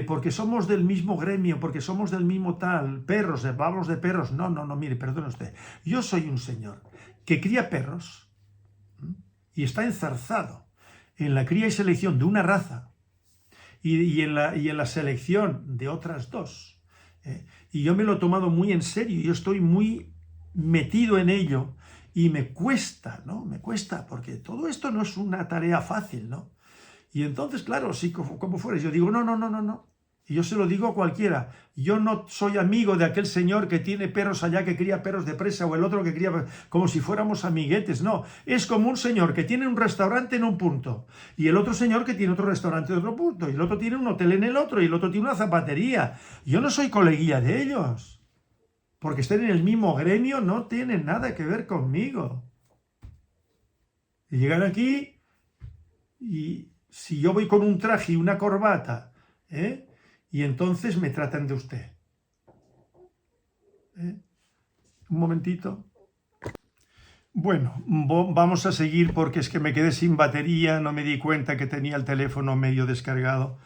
Porque somos del mismo gremio, porque somos del mismo tal, perros, vamos de perros, no, mire, perdone usted, yo soy un señor que cría perros, y está enzarzado en la cría y selección de una raza y en la selección de otras dos. Y yo me lo he tomado muy en serio, yo estoy muy metido en ello y me cuesta, ¿no? Me cuesta, porque todo esto no es una tarea fácil, ¿no? Y entonces, claro, sí, como fuera, yo digo, no. Y yo se lo digo a cualquiera, yo no soy amigo de aquel señor que tiene perros allá, que cría perros de presa, o el otro que cría, como si fuéramos amiguetes, no. Es como un señor que tiene un restaurante en un punto, y el otro señor que tiene otro restaurante en otro punto, y el otro tiene un hotel en el otro, y el otro tiene una zapatería. Yo no soy coleguilla de ellos, porque estén en el mismo gremio, no tienen nada que ver conmigo. Y llegan aquí, y si yo voy con un traje y una corbata, y entonces me tratan de usted. Un momentito. Bueno, vamos a seguir porque es que me quedé sin batería, no me di cuenta que tenía el teléfono medio descargado.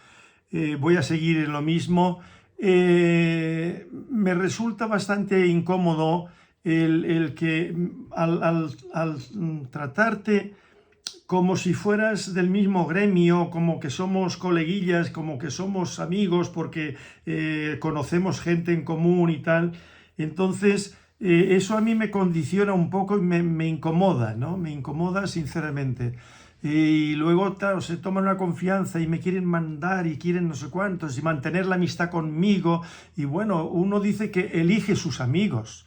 Voy a seguir en lo mismo. Me resulta bastante incómodo el que al tratarte como si fueras del mismo gremio, como que somos coleguillas, como que somos amigos porque conocemos gente en común y tal. Entonces, eso a mí me condiciona un poco y me incomoda, ¿no? Me incomoda sinceramente. Y luego, claro, se toman una confianza y me quieren mandar y quieren no sé cuántos y mantener la amistad conmigo. Y bueno, uno dice que elige sus amigos.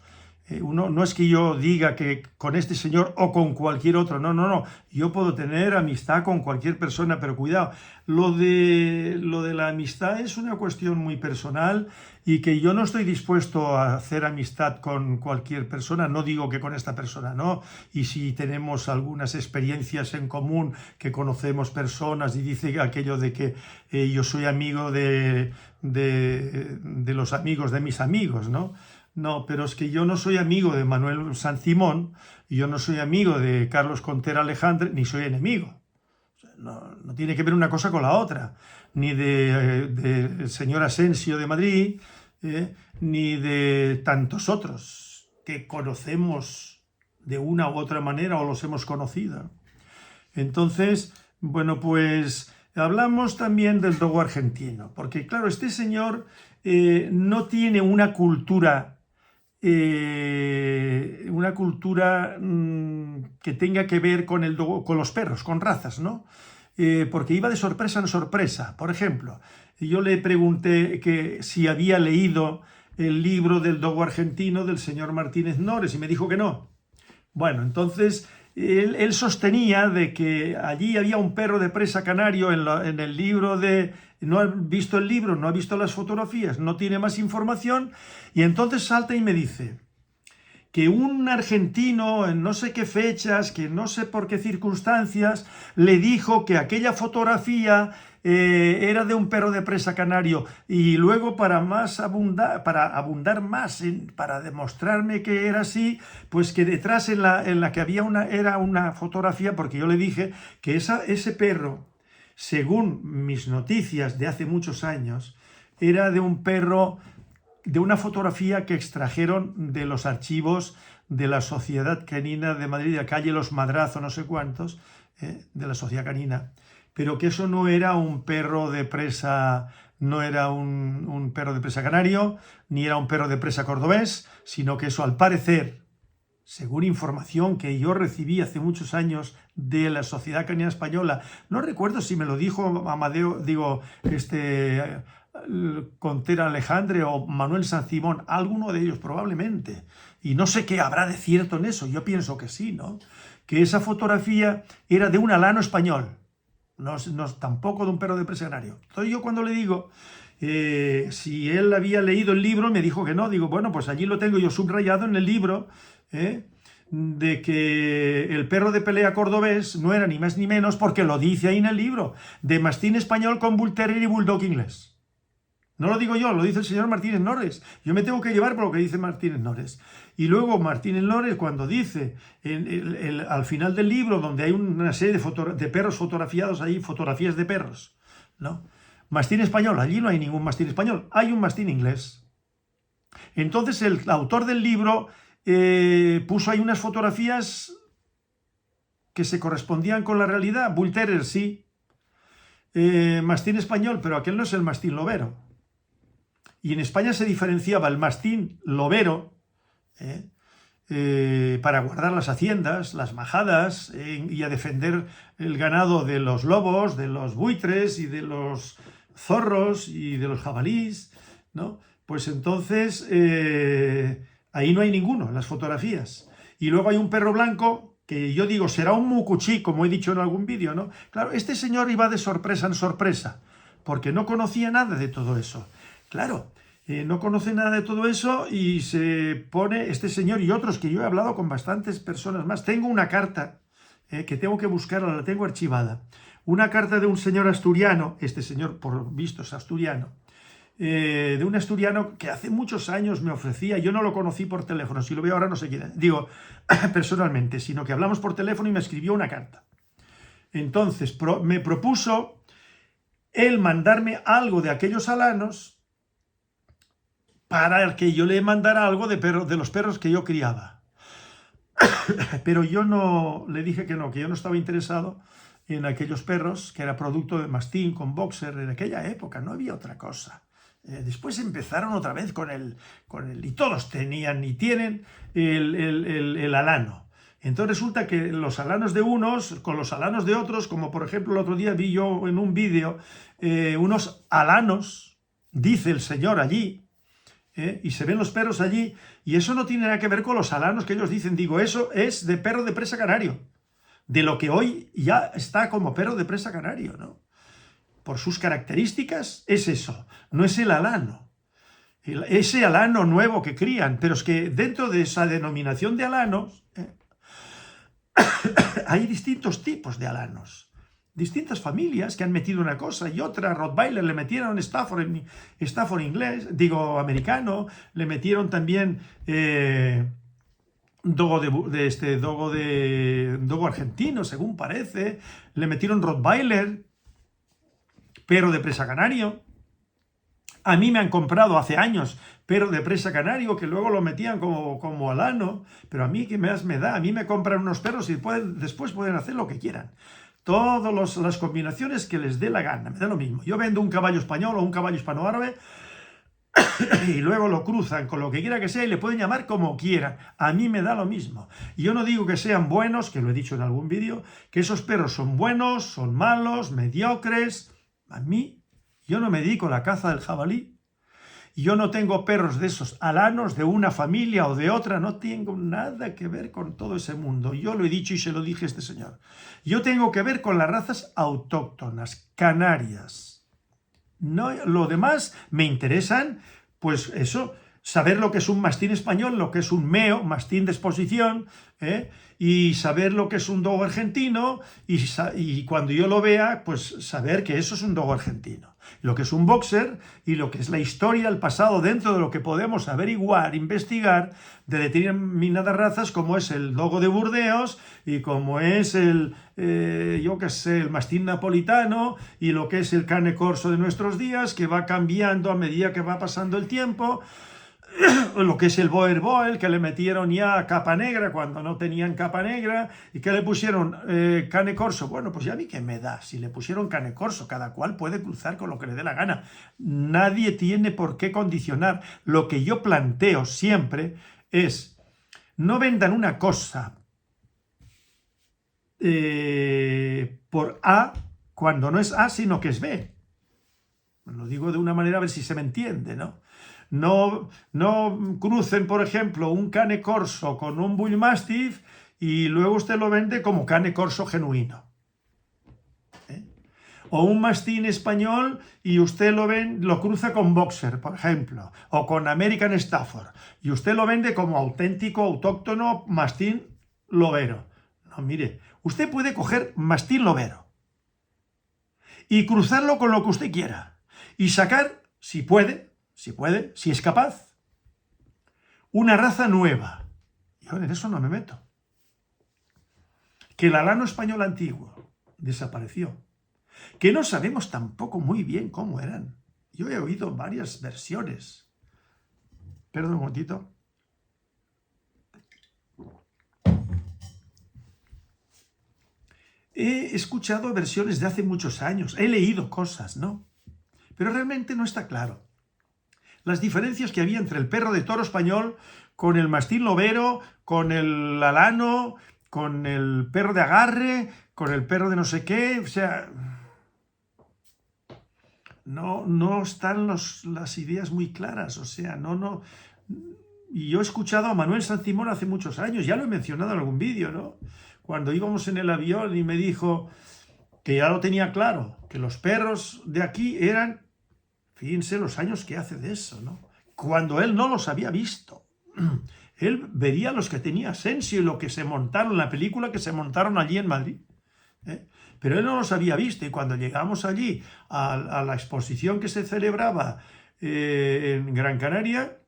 No es que yo diga que con este señor o con cualquier otro, no. Yo puedo tener amistad con cualquier persona, pero cuidado, lo de la amistad es una cuestión muy personal y que yo no estoy dispuesto a hacer amistad con cualquier persona, no digo que con esta persona no, y si tenemos algunas experiencias en común, que conocemos personas y dice aquello de que yo soy amigo de los amigos de mis amigos, ¿no? No, pero es que yo no soy amigo de Manuel San Simón, y yo no soy amigo de Carlos Contera Alejandre, ni soy enemigo. O sea, no tiene que ver una cosa con la otra, ni del señor Asensio de Madrid, ni de tantos otros que conocemos de una u otra manera o los hemos conocido. Entonces, bueno, pues hablamos también del dogo argentino, porque claro, este señor no tiene una cultura que tenga que ver con los perros, con razas, ¿no? porque iba de sorpresa en sorpresa. Por ejemplo, yo le pregunté que si había leído el libro del dogo argentino del señor Martínez Nores y me dijo que no. Bueno, entonces él sostenía de que allí había un perro de presa canario en el libro de... No ha visto el libro, no ha visto las fotografías, no tiene más información y entonces salta y me dice que un argentino en no sé qué fechas, que no sé por qué circunstancias, le dijo que aquella fotografía era de un perro de presa canario y luego para abundar más, para demostrarme que era así, pues que detrás en la que había era una fotografía, porque yo le dije que ese perro, según mis noticias de hace muchos años, era de un perro, de una fotografía que extrajeron de los archivos de la Sociedad Canina de Madrid, de la calle Los Madrazo, no sé cuántos, de la Sociedad Canina, pero que eso no era un perro de presa, no era un perro de presa canario, ni era un perro de presa cordobés, sino que eso, al parecer, según información que yo recibí hace muchos años de la Sociedad Canina Española, no recuerdo si me lo dijo Amadeo, Contera Alejandre o Manuel San Simón, alguno de ellos probablemente, y no sé qué habrá de cierto en eso, yo pienso que sí, ¿no? Que esa fotografía era de un alano español, no, tampoco de un perro de presa canario. Entonces yo cuando le digo si él había leído el libro, me dijo que no. Digo, bueno, pues allí lo tengo yo subrayado en el libro, de que el perro de pelea cordobés no era ni más ni menos, porque lo dice ahí en el libro, de mastín español con bull terrier y bulldog inglés. No lo digo yo, lo dice el señor Martínez Nores. Yo me tengo que llevar por lo que dice Martínez Nores. Y luego Martínez Nores, cuando dice al final del libro, donde hay una serie de perros fotografiados ahí, fotografías de perros, ¿no? Mastín español, allí no hay ningún mastín español, hay un mastín inglés. Entonces el autor del libro puso ahí unas fotografías que se correspondían con la realidad. Bull Terrier, sí. Mastín español, pero aquel no es el mastín lobero. Y en España se diferenciaba el mastín lobero para guardar las haciendas, las majadas y a defender el ganado de los lobos, de los buitres y de los zorros y de los jabalíes, ¿no? Pues entonces ahí no hay ninguno en las fotografías. Y luego hay un perro blanco que yo digo será un mucuchí, como he dicho en algún vídeo, ¿no? Claro, este señor iba de sorpresa en sorpresa porque no conocía nada de todo eso. Claro, no conoce nada de todo eso y se pone este señor y otros, que yo he hablado con bastantes personas más. Tengo una carta que tengo que buscarla, la tengo archivada. Una carta de un señor asturiano, este señor por visto es asturiano, de un asturiano que hace muchos años me ofrecía, yo no lo conocí por teléfono, si lo veo ahora no sé quién, digo personalmente, sino que hablamos por teléfono y me escribió una carta. Entonces me propuso él mandarme algo de aquellos alanos para que yo le mandara algo de los perros que yo criaba. Pero yo no le dije que yo no estaba interesado en aquellos perros, que era producto de mastín con boxer en aquella época, no había otra cosa. Después empezaron otra vez con el y todos tenían y tienen el alano. Entonces resulta que los alanos de unos con los alanos de otros, como por ejemplo el otro día vi yo en un vídeo unos alanos, dice el señor allí, y se ven los perros allí, y eso no tiene nada que ver con los alanos que ellos dicen. Digo, eso es de perro de presa canario, de lo que hoy ya está como perro de presa canario, ¿no? Por sus características es eso, no es el alano. Ese alano nuevo que crían, pero es que dentro de esa denominación de alanos hay distintos tipos de alanos. Distintas familias que han metido una cosa y otra. Rottweiler le metieron Stafford inglés, digo americano, le metieron también dogo argentino, según parece, le metieron Rottweiler, perro de presa canario. A mí me han comprado hace años perro de presa canario que luego lo metían como alano, pero a mí ¿qué más me da? A mí me compran unos perros y después pueden hacer lo que quieran. Todas las combinaciones que les dé la gana, me da lo mismo. Yo vendo un caballo español o un caballo hispanoárabe y luego lo cruzan con lo que quiera que sea y le pueden llamar como quieran. A mí me da lo mismo. Y yo no digo que sean buenos, que lo he dicho en algún vídeo, que esos perros son buenos, son malos, mediocres. A mí, yo no me dedico a la caza del jabalí. Yo no tengo perros de esos alanos de una familia o de otra, no tengo nada que ver con todo ese mundo. Yo lo he dicho y se lo dije a este señor. Yo tengo que ver con las razas autóctonas, canarias. No, lo demás me interesan, pues eso, saber lo que es un mastín español, lo que es un meo, mastín de exposición, y saber lo que es un dogo argentino, y cuando yo lo vea, pues saber que eso es un dogo argentino. Lo que es un boxer y lo que es la historia, el pasado, dentro de lo que podemos averiguar, investigar, de determinadas razas, como es el dogo de Burdeos y como es el, yo qué sé, el mastín napolitano y lo que es el cane corso de nuestros días, que va cambiando a medida que va pasando el tiempo. Lo que es el Boer Boel, que le metieron ya capa negra cuando no tenían capa negra, y que le pusieron cane corso. Bueno, pues ya a mí qué me da, si le pusieron cane corso, cada cual puede cruzar con lo que le dé la gana. Nadie tiene por qué condicionar. Lo que yo planteo siempre es, no vendan una cosa por A cuando no es A, sino que es B. Lo digo de una manera a ver si se me entiende, ¿no? No crucen, por ejemplo, un cane corso con un bull mastiff y luego usted lo vende como cane corso genuino. O un mastín español y usted lo cruza con boxer, por ejemplo, o con American Stafford, y usted lo vende como auténtico, autóctono mastín lobero. No, mire, usted puede coger mastín lobero y cruzarlo con lo que usted quiera y sacar, si es capaz, una raza nueva. Yo en eso no me meto. Que el alano español antiguo desapareció. Que no sabemos tampoco muy bien cómo eran. Yo he oído varias versiones. Perdón un momentito. He escuchado versiones de hace muchos años. He leído cosas, ¿no? Pero realmente no está claro las diferencias que había entre el perro de toro español con el mastín lobero, con el alano, con el perro de agarre, con el perro de no sé qué, o sea, no están las ideas muy claras, o sea, no. Y yo he escuchado a Manuel Sanz Simón hace muchos años, ya lo he mencionado en algún vídeo, ¿no? Cuando íbamos en el avión y me dijo que ya lo tenía claro, que los perros de aquí eran... Fíjense los años que hace de eso, ¿no? Cuando él no los había visto. Él vería los que tenía Asensio y lo que se montaron, la película que se montaron allí en Madrid. Pero él no los había visto, y cuando llegamos allí a la exposición que se celebraba en Gran Canaria,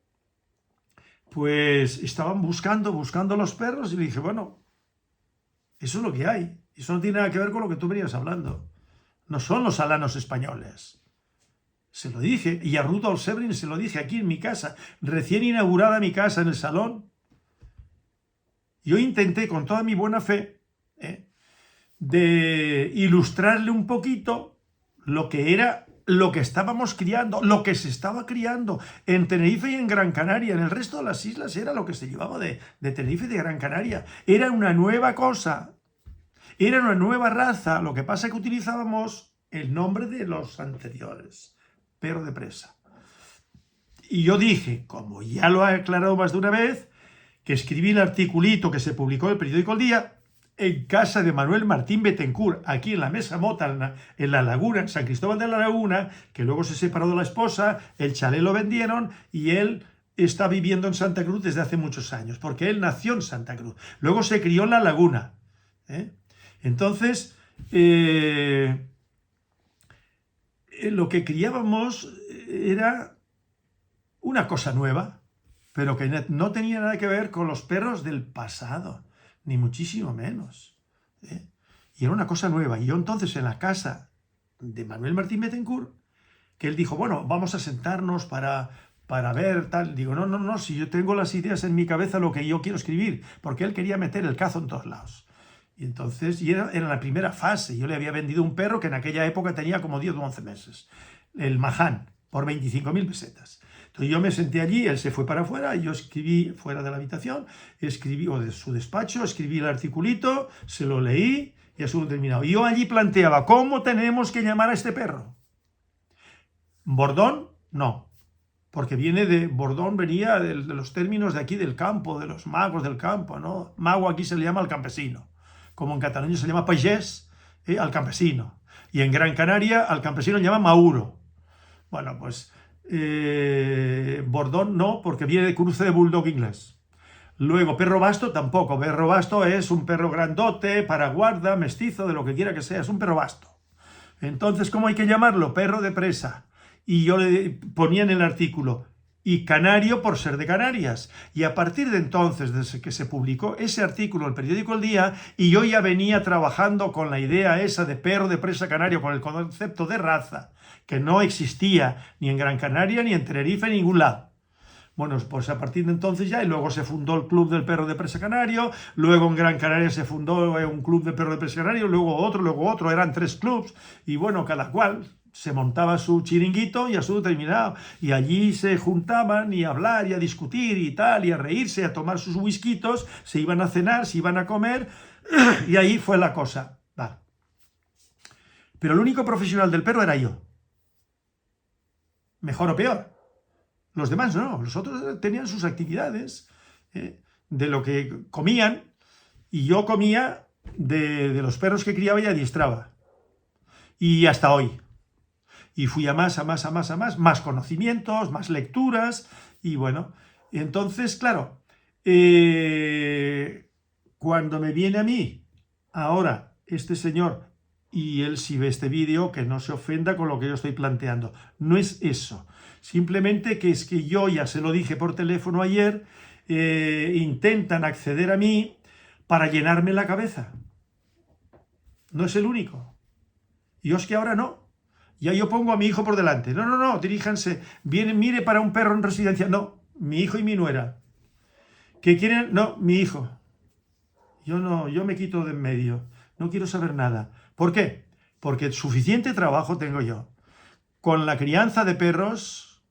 pues estaban buscando los perros, y le dije, bueno, eso es lo que hay. Eso no tiene nada que ver con lo que tú venías hablando. No son los alanos españoles. Se lo dije, y a Rudolf Severin se lo dije aquí en mi casa, recién inaugurada mi casa en el salón. Yo intenté con toda mi buena fe de ilustrarle un poquito lo que era, lo que estábamos criando, lo que se estaba criando en Tenerife y en Gran Canaria. En el resto de las islas era lo que se llevaba de Tenerife y de Gran Canaria. Era una nueva cosa, era una nueva raza. Lo que pasa es que utilizábamos el nombre de los anteriores. Perro de presa. Y yo dije, como ya lo he aclarado más de una vez, que escribí el articulito que se publicó en el periódico El Día en casa de Manuel Martín Bettencourt, aquí en la Mesa Mota, en La Laguna, en San Cristóbal de la Laguna, que luego se separó de la esposa, el chalet lo vendieron y él está viviendo en Santa Cruz desde hace muchos años, porque él nació en Santa Cruz. Luego se crió en La Laguna. Entonces, lo que criábamos era una cosa nueva, pero que no tenía nada que ver con los perros del pasado, ni muchísimo menos. Y era una cosa nueva. Y yo entonces en la casa de Manuel Martín Bettencourt, que él dijo, bueno, vamos a sentarnos para ver tal. Digo, no, si yo tengo las ideas en mi cabeza, lo que yo quiero escribir, porque él quería meter el cazo en todos lados. Y entonces, era la primera fase. Yo le había vendido un perro que en aquella época tenía como 10 o 11 meses, el Mahan, por 25.000 pesetas. Entonces yo me senté allí, él se fue para afuera, y yo escribí fuera de la habitación, escribí, o de su despacho, escribí el articulito, se lo leí y asunto terminado. Y yo allí planteaba, ¿cómo tenemos que llamar a este perro? ¿Bordón? No, porque Bordón venía de los términos de aquí del campo, de los magos del campo, ¿no? Mago aquí se le llama al campesino, como en Cataluña se le llama pagès, al campesino, y en Gran Canaria al campesino le llama mauro. Bueno, pues Bordón no, porque viene de cruce de bulldog inglés. Luego, perro basto tampoco. Perro basto es un perro grandote, para guarda, mestizo, de lo que quiera que sea. Es un perro basto. Entonces, ¿cómo hay que llamarlo? Perro de presa. Y yo le ponía en el artículo, y canario por ser de Canarias. Y a partir de entonces, desde que se publicó ese artículo en el periódico El Día, y yo ya venía trabajando con la idea esa de perro de presa canario, con el concepto de raza, que no existía ni en Gran Canaria, ni en Tenerife, en ningún lado. Bueno, pues a partir de entonces ya, y luego se fundó el Club del Perro de Presa Canario, luego en Gran Canaria se fundó un Club de Perro de Presa Canario, luego otro, eran 3 clubs, y bueno, cada cual se montaba su chiringuito y a su terminado, y allí se juntaban y a hablar y a discutir y tal, y a reírse, a tomar sus whiskitos, se iban a cenar, se iban a comer, y ahí fue la cosa. Va. Pero el único profesional del perro era yo. Mejor o peor. Los demás no, los otros tenían sus actividades de lo que comían, y yo comía de los perros que criaba y adiestraba. Y hasta hoy. Y fui a más conocimientos, más lecturas, y bueno, entonces, claro, cuando me viene a mí, ahora, este señor, y él si ve este vídeo, que no se ofenda con lo que yo estoy planteando, no es eso. Simplemente que es que yo ya se lo dije por teléfono ayer, intentan acceder a mí para llenarme la cabeza. No es el único. Y es que ahora no. Ya yo pongo a mi hijo por delante. No, diríjanse. Vienen, mire para un perro en residencia. No, mi hijo y mi nuera. ¿Qué quieren? No, mi hijo. Yo no, yo me quito de en medio. No quiero saber nada. ¿Por qué? Porque suficiente trabajo tengo yo. Con la crianza de perros,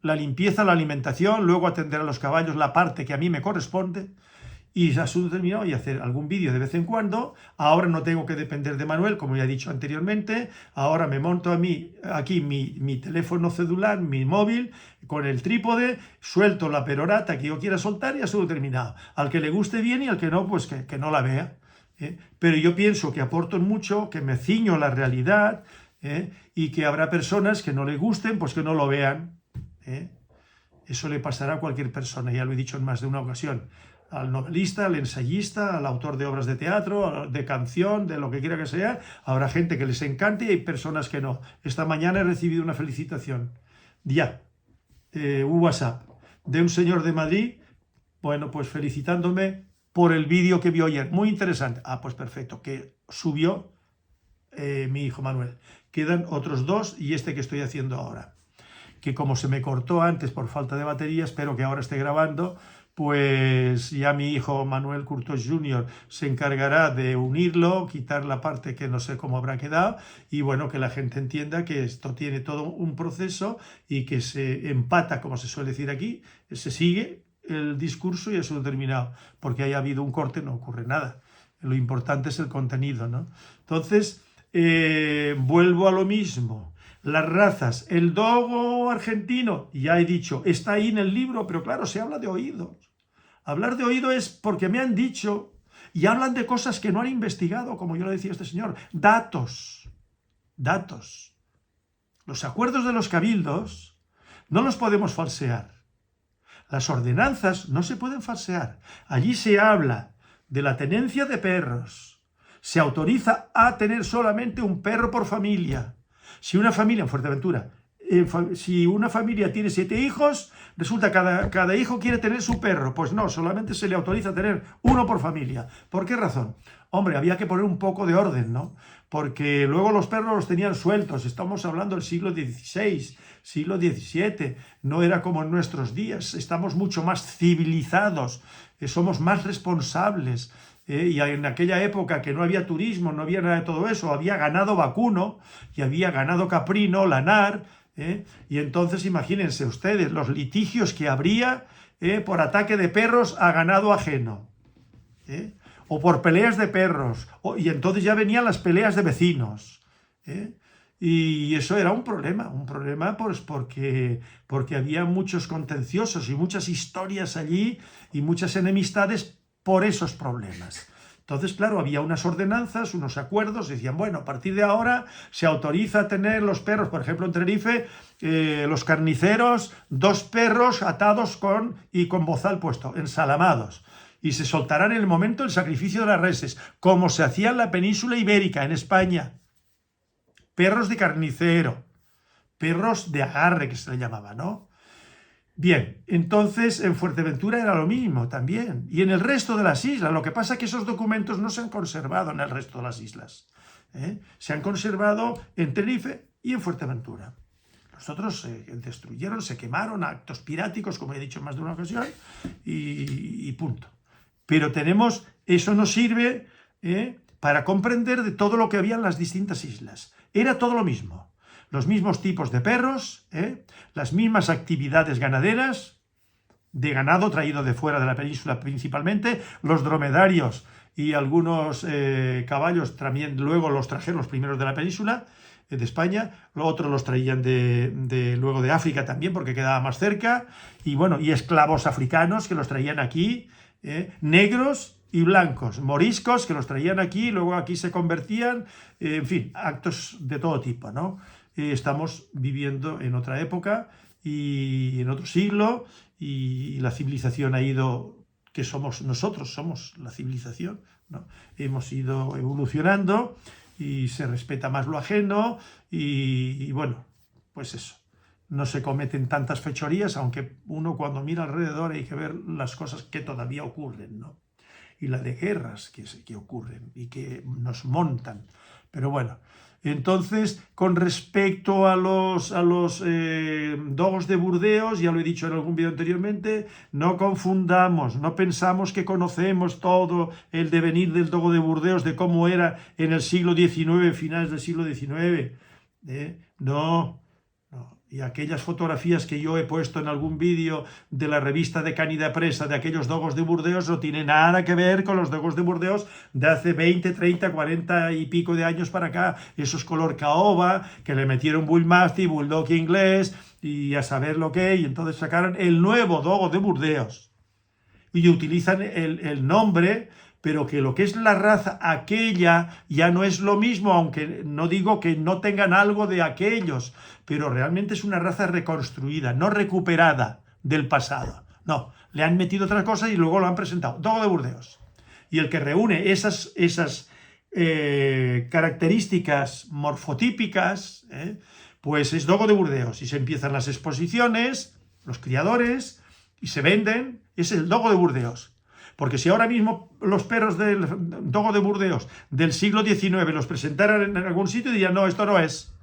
la limpieza, la alimentación, luego atender a los caballos, la parte que a mí me corresponde, y asunto terminado, y hacer algún vídeo de vez en cuando. Ahora no tengo que depender de Manuel, como ya he dicho anteriormente. Ahora me monto aquí mi teléfono celular, mi móvil, con el trípode, suelto la perorata que yo quiera soltar y asunto terminado. Al que le guste bien y al que no, pues que no la vea. Pero yo pienso que aporto mucho, que me ciño a la realidad, y que habrá personas que no le gusten, pues que no lo vean. Eso le pasará a cualquier persona, ya lo he dicho en más de una ocasión. Al novelista, al ensayista, al autor de obras de teatro, de canción, de lo que quiera que sea, habrá gente que les encante y hay personas que no. Esta mañana he recibido una felicitación, un WhatsApp, de un señor de Madrid, bueno, pues felicitándome por el vídeo que vio ayer, muy interesante. Pues perfecto, que subió mi hijo Manuel. Quedan otros 2 y este que estoy haciendo ahora, que como se me cortó antes por falta de batería, espero que ahora esté grabando, pues ya mi hijo Manuel Curtos Jr. se encargará de unirlo, quitar la parte que no sé cómo habrá quedado, y bueno, que la gente entienda que esto tiene todo un proceso y que se empata, como se suele decir aquí, se sigue el discurso y eso determinado, porque haya habido un corte no ocurre nada. Lo importante es el contenido, ¿no? Entonces, vuelvo a lo mismo. Las razas, el dogo argentino, ya he dicho, está ahí en el libro, pero claro, se habla de oídos. Hablar de oído es porque me han dicho, y hablan de cosas que no han investigado, como yo le decía a este señor. Datos. Los acuerdos de los cabildos no los podemos falsear. Las ordenanzas no se pueden falsear. Allí se habla de la tenencia de perros. Se autoriza a tener solamente un perro por familia. Si una familia, en Fuerteventura, si una familia tiene 7 hijos, resulta que cada hijo quiere tener su perro. Pues no, solamente se le autoriza a tener uno por familia. ¿Por qué razón? Hombre, había que poner un poco de orden, ¿no? Porque luego los perros los tenían sueltos. Estamos hablando del siglo XVI, siglo XVII. No era como en nuestros días. Estamos mucho más civilizados. Somos más responsables. Y en aquella época que no había turismo, no había nada de todo eso, había ganado vacuno y había ganado caprino, lanar, Y entonces imagínense ustedes los litigios que habría por ataque de perros a ganado ajeno, o por peleas de perros, y entonces ya venían las peleas de vecinos, y eso era un problema pues porque había muchos contenciosos y muchas historias allí y muchas enemistades por esos problemas. Entonces, claro, había unas ordenanzas, unos acuerdos, decían, bueno, a partir de ahora se autoriza a tener los perros, por ejemplo, en Tenerife, los carniceros, 2 perros atados con bozal puesto, ensalamados, y se soltarán en el momento del sacrificio de las reses, como se hacía en la península ibérica, en España. Perros de carnicero, perros de agarre, que se le llamaba, ¿no? Bien, entonces en Fuerteventura era lo mismo también, y en el resto de las islas. Lo que pasa es que esos documentos no se han conservado en el resto de las islas, se han conservado en Tenerife y en Fuerteventura. Los otros se destruyeron, se quemaron, actos piráticos, como he dicho en más de una ocasión, y punto. Pero eso nos sirve para comprender de todo lo que había en las distintas islas. Era todo lo mismo. Los mismos tipos de perros, las mismas actividades ganaderas, de ganado traído de fuera de la península principalmente, los dromedarios y algunos caballos también luego los trajeron los primeros de la península, de España, los otros los traían luego de África también porque quedaba más cerca, y bueno, y esclavos africanos que los traían aquí, negros y blancos, moriscos que los traían aquí, luego aquí se convertían, en fin, actos de todo tipo, ¿no? Estamos viviendo en otra época y en otro siglo, y la civilización ha ido, que nosotros somos la civilización, ¿no? Hemos ido evolucionando y se respeta más lo ajeno y bueno, pues eso. No se cometen tantas fechorías, aunque uno cuando mira alrededor hay que ver las cosas que todavía ocurren, ¿no? Y la de guerras que ocurren y que nos montan. Pero bueno, entonces, con respecto a los dogos de Burdeos, ya lo he dicho en algún vídeo anteriormente, no confundamos, no pensamos que conocemos todo el devenir del dogo de Burdeos, de cómo era en el siglo XIX, finales del siglo XIX. No. Y aquellas fotografías que yo he puesto en algún vídeo de la revista de Cánida Presa de aquellos dogos de Burdeos no tiene nada que ver con los dogos de Burdeos de hace 20, 30, 40 y pico de años para acá. Esos color caoba, que le metieron Bull Mastiff, Bulldog inglés y a saber lo que, y entonces sacaron el nuevo dogo de Burdeos. Y utilizan el nombre, pero que lo que es la raza aquella ya no es lo mismo, aunque no digo que no tengan algo de aquellos, pero realmente es una raza reconstruida, no recuperada del pasado. No, le han metido otras cosas y luego lo han presentado. Dogo de Burdeos. Y el que reúne esas características morfotípicas, pues es dogo de Burdeos. Y se empiezan las exposiciones, los criadores, y se venden. Es el dogo de Burdeos. Porque si ahora mismo los perros del dogo de Burdeos del siglo XIX los presentaran en algún sitio, dirían, no, esto no es.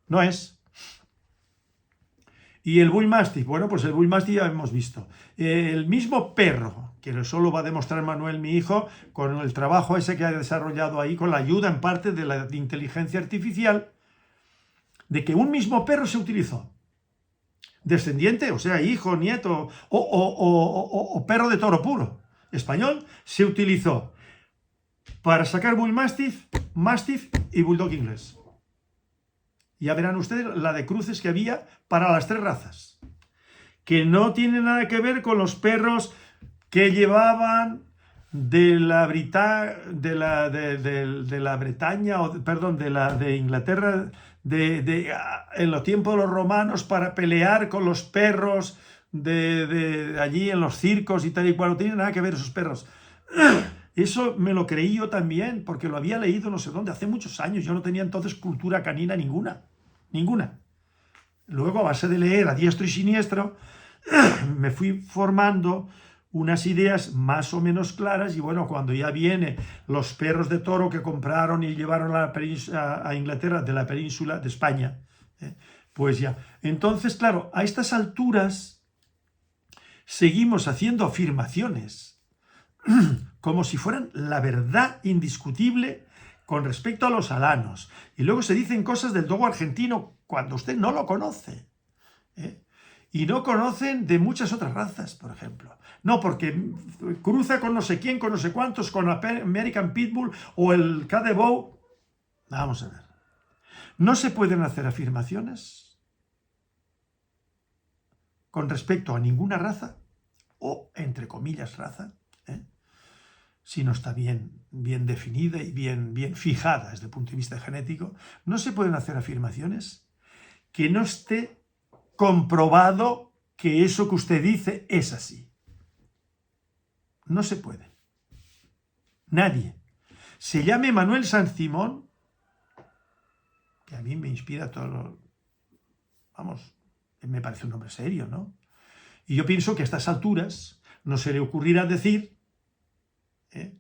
No es. Y el Bull Mastiff, bueno, pues el Bull Mastiff ya hemos visto. El mismo perro, que eso lo va a demostrar Manuel, mi hijo, con el trabajo ese que ha desarrollado ahí, con la ayuda en parte de la inteligencia artificial, de que un mismo perro se utilizó. Descendiente, o sea, hijo, nieto o perro de toro puro español, se utilizó para sacar Bull Mastiff, Mastiff y Bulldog inglés. Ya verán ustedes la de cruces que había para las 3 razas, que no tiene nada que ver con los perros que llevaban de Inglaterra, en los tiempos de los romanos, para pelear con los perros de allí en los circos y tal y cual. No tiene nada que ver esos perros. Eso me lo creí yo también, porque lo había leído no sé dónde, hace muchos años. Yo no tenía entonces cultura canina ninguna. Luego, a base de leer a diestro y siniestro, me fui formando unas ideas más o menos claras, y bueno, cuando ya viene los perros de toro que compraron y llevaron a Inglaterra de la península de España, pues ya. Entonces, claro, a estas alturas seguimos haciendo afirmaciones como si fueran la verdad indiscutible, con respecto a los alanos. Y luego se dicen cosas del dogo argentino cuando usted no lo conoce. Y no conocen de muchas otras razas, por ejemplo. No, porque cruza con no sé quién, con no sé cuántos, con American Pitbull o el Cadebow. Vamos a ver. No se pueden hacer afirmaciones con respecto a ninguna raza, o entre comillas raza, si no está bien definida y bien fijada desde el punto de vista genético. No se pueden hacer afirmaciones que no esté comprobado que eso que usted dice es así. No se puede. Nadie. Se llame Manuel Saint-Simon, que a mí me inspira todo lo... Vamos, me parece un hombre serio, ¿no? Y yo pienso que a estas alturas no se le ocurrirá decir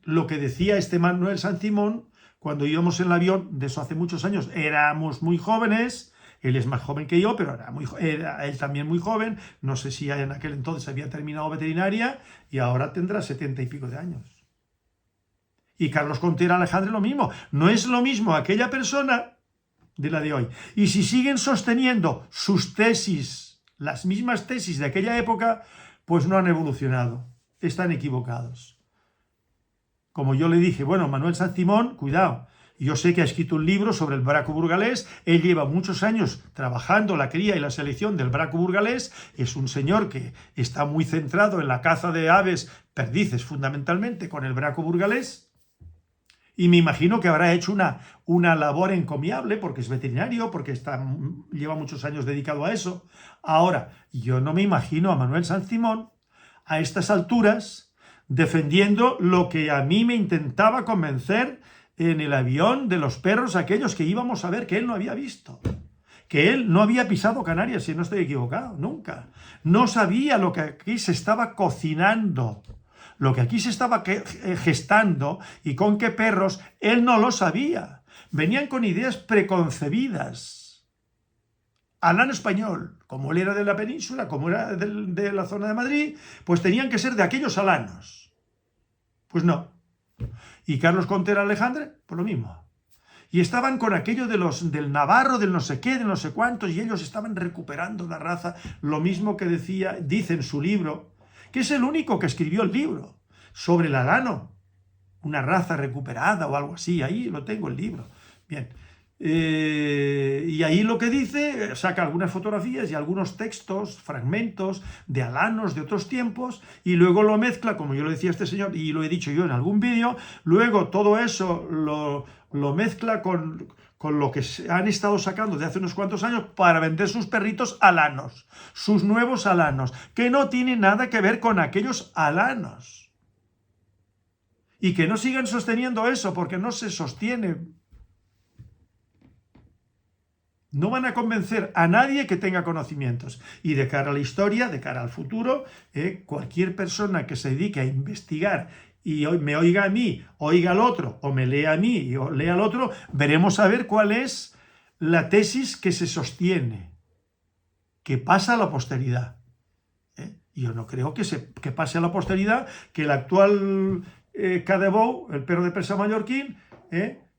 lo que decía este Manuel Saint-Simon cuando íbamos en el avión, de eso hace muchos años, éramos muy jóvenes. Él es más joven que yo, pero era él también muy joven. No sé si en aquel entonces había terminado veterinaria y ahora tendrá 70 y pico de años. Y Carlos Contera Alejandre lo mismo. No es lo mismo aquella persona de la de hoy. Y si siguen sosteniendo sus tesis, las mismas tesis de aquella época, pues no han evolucionado. Están equivocados. Como yo le dije, bueno, Manuel Saint-Simon, cuidado. Yo sé que ha escrito un libro sobre el braco burgalés. Él lleva muchos años trabajando la cría y la selección del braco burgalés. Es un señor que está muy centrado en la caza de aves perdices, fundamentalmente, con el braco burgalés. Y me imagino que habrá hecho una labor encomiable, porque es veterinario, porque lleva muchos años dedicado a eso. Ahora, yo no me imagino a Manuel Saint-Simon a estas alturas defendiendo lo que a mí me intentaba convencer en el avión de los perros aquellos que íbamos a ver, que él no había visto, que él no había pisado Canarias, si no estoy equivocado, nunca. No sabía lo que aquí se estaba cocinando, lo que aquí se estaba gestando y con qué perros, él no lo sabía. Venían con ideas preconcebidas. Alano español, como él era de la península, como era de la zona de Madrid, pues tenían que ser de aquellos alanos. Pues no. Y Carlos Contera Alejandre, pues lo mismo. Y estaban con aquello del navarro, del no sé qué, del no sé cuántos, y ellos estaban recuperando la raza, lo mismo que dice en su libro, que es el único que escribió el libro, sobre el alano, una raza recuperada o algo así. Ahí lo tengo el libro. Bien. Y ahí lo que dice, saca algunas fotografías y algunos textos, fragmentos de alanos de otros tiempos, y luego lo mezcla, como yo lo decía este señor, y lo he dicho yo en algún vídeo, luego todo eso lo mezcla con lo que han estado sacando de hace unos cuantos años para vender sus perritos alanos, sus nuevos alanos, que no tienen nada que ver con aquellos alanos. Y que no sigan sosteniendo eso, porque no se sostiene. No van a convencer a nadie que tenga conocimientos. Y de cara a la historia, de cara al futuro, cualquier persona que se dedique a investigar y me oiga a mí, oiga al otro, o me lea a mí y lea al otro, veremos a ver cuál es la tesis que se sostiene, que pasa a la posteridad. Yo no creo que pase a la posteridad que el actual Cadebow, el perro de presa mallorquín,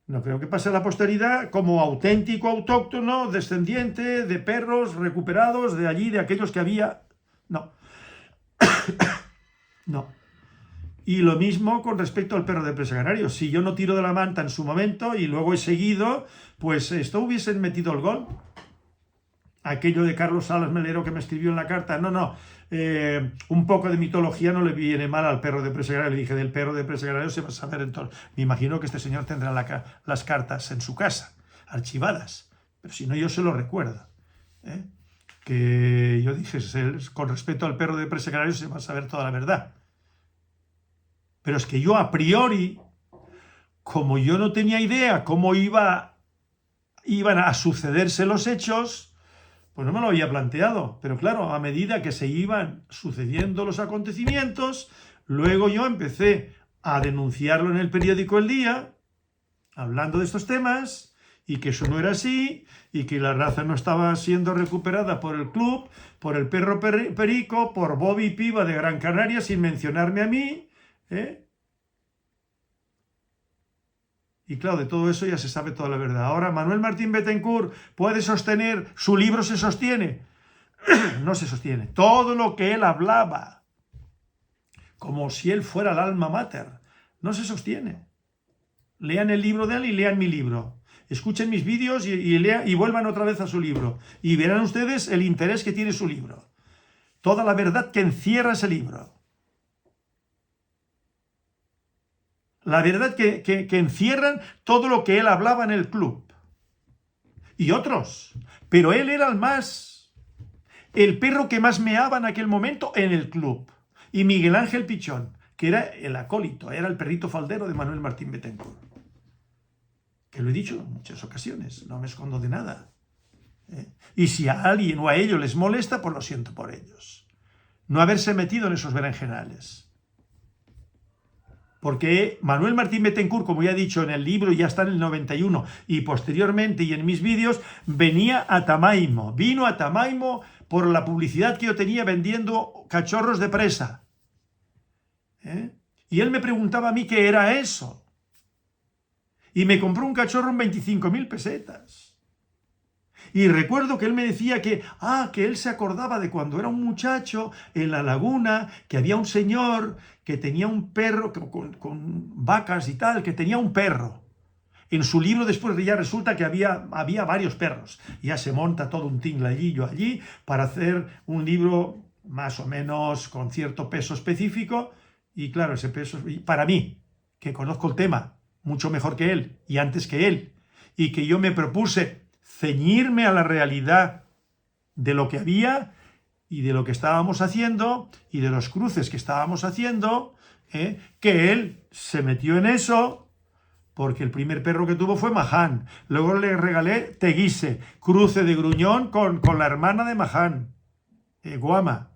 no creo que pase a la posteridad como auténtico autóctono, descendiente de perros recuperados de allí, de aquellos que había. No. No. Y lo mismo con respecto al perro de presa canario. Si yo no tiro de la manta en su momento y luego he seguido, pues esto hubiesen metido el gol. Aquello de Carlos Salas Melero que me escribió en la carta, no, un poco de mitología no le viene mal al perro de presa canario. Le dije, del perro de presa canario se va a saber entonces. Me imagino que este señor tendrá las cartas en su casa, archivadas, pero si no yo se lo recuerdo. Que yo dije, con respecto al perro de presa canario se va a saber toda la verdad. Pero es que yo a priori, como yo no tenía idea cómo iban a sucederse los hechos, pues no me lo había planteado. Pero claro, a medida que se iban sucediendo los acontecimientos, luego yo empecé a denunciarlo en el periódico El Día, hablando de estos temas, y que eso no era así, y que la raza no estaba siendo recuperada por el club, por el perro perico, por Bobby Piva de Gran Canaria, sin mencionarme a mí, Y claro, de todo eso ya se sabe toda la verdad. Ahora, Manuel Martín Bettencourt puede sostener, su libro se sostiene. No se sostiene. Todo lo que él hablaba, como si él fuera el alma mater, no se sostiene. Lean el libro de él y lean mi libro. Escuchen mis vídeos y vuelvan otra vez a su libro. Y verán ustedes el interés que tiene su libro. Toda la verdad que encierra ese libro. La verdad que encierran todo lo que él hablaba en el club. Y otros. Pero él era el perro que más meaba en aquel momento en el club. Y Miguel Ángel Pichón, que era el acólito, era el perrito faldero de Manuel Martín Bettencourt. Que lo he dicho en muchas ocasiones, no me escondo de nada. Y si a alguien o a ellos les molesta, pues lo siento por ellos. No haberse metido en esos berenjenales. Porque Manuel Martín Bettencourt, como ya he dicho en el libro, ya está en el 91, y posteriormente y en mis vídeos, vino a Tamaimo por la publicidad que yo tenía vendiendo cachorros de presa. Y él me preguntaba a mí qué era eso. Y me compró un cachorro en 25.000 pesetas. Y recuerdo que él me decía que él se acordaba de cuando era un muchacho en la laguna, que había un señor que tenía un perro con vacas y tal, que tenía un perro. En su libro después ya resulta que había varios perros. Ya se monta todo un tingladillo allí para hacer un libro más o menos con cierto peso específico. Y claro, ese peso, para mí, que conozco el tema mucho mejor que él y antes que él, y que yo me propuse ceñirme a la realidad de lo que había y de lo que estábamos haciendo y de los cruces que estábamos haciendo, que él se metió en eso porque el primer perro que tuvo fue Maján. Luego le regalé Teguise, cruce de Gruñón con la hermana de Maján, Guama.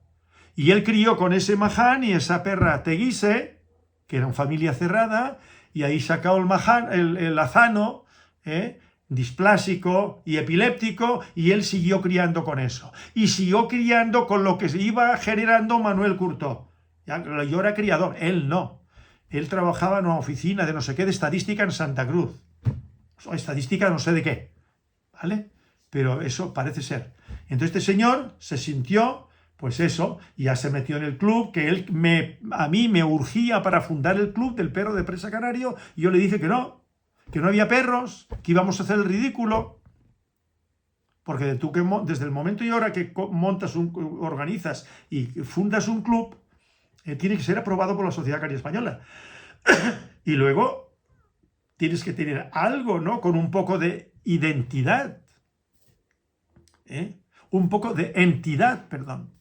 Y él crió con ese Maján y esa perra Teguise, que era una familia cerrada, y ahí sacó el Maján, el azano, displásico y epiléptico, y él siguió criando con eso. Y siguió criando con lo que se iba generando Manuel Curtó. Yo era criador, él no. Él trabajaba en una oficina de no sé qué, de estadística en Santa Cruz. O estadística no sé de qué, ¿vale? Pero eso parece ser. Entonces este señor se sintió, pues eso, y ya se metió en el club, que a mí me urgía para fundar el club del perro de presa canario, y yo le dije que no había perros, que íbamos a hacer el ridículo, porque desde el momento y hora que organizas y fundas un club, tiene que ser aprobado por la Sociedad Canaria Española. Y luego tienes que tener algo, ¿no? Con un poco de identidad. Un poco de entidad, perdón.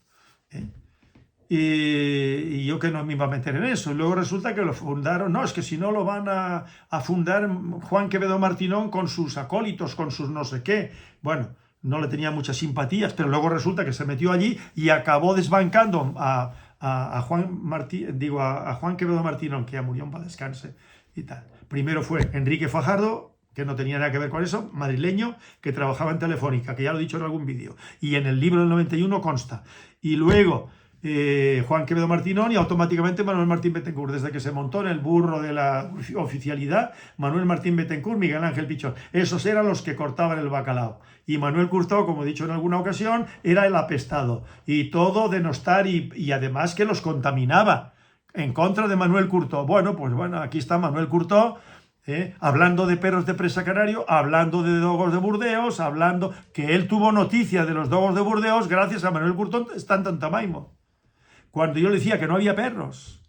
Y yo que no me iba a meter en eso. Y luego resulta que lo fundaron. No, es que si no lo van a fundar Juan Quevedo Martínón con sus acólitos, con sus no sé qué. Bueno, no le tenía muchas simpatías, pero luego resulta que se metió allí y acabó desbancando a Juan Quevedo Martínón, que ya murió, en paz descanse y tal. Primero fue Enrique Fajardo, que no tenía nada que ver con eso, madrileño, que trabajaba en Telefónica, que ya lo he dicho en algún vídeo, y en el libro del 91 consta. Y luego Juan Quevedo Martínón y automáticamente Manuel Martín Bettencourt, desde que se montó en el burro de la oficialidad, Manuel Martín Bettencourt, Miguel Ángel Pichón. Esos eran los que cortaban el bacalao. Y Manuel Curtó, como he dicho en alguna ocasión, era el apestado. Y todo denostar y además que los contaminaba en contra de Manuel Curtó. Bueno, pues bueno, aquí está Manuel Curtó, hablando de perros de presa canario, hablando de dogos de Burdeos, hablando que él tuvo noticia de los dogos de Burdeos gracias a Manuel Curtó, están en Tamaimo. Cuando yo le decía que no había perros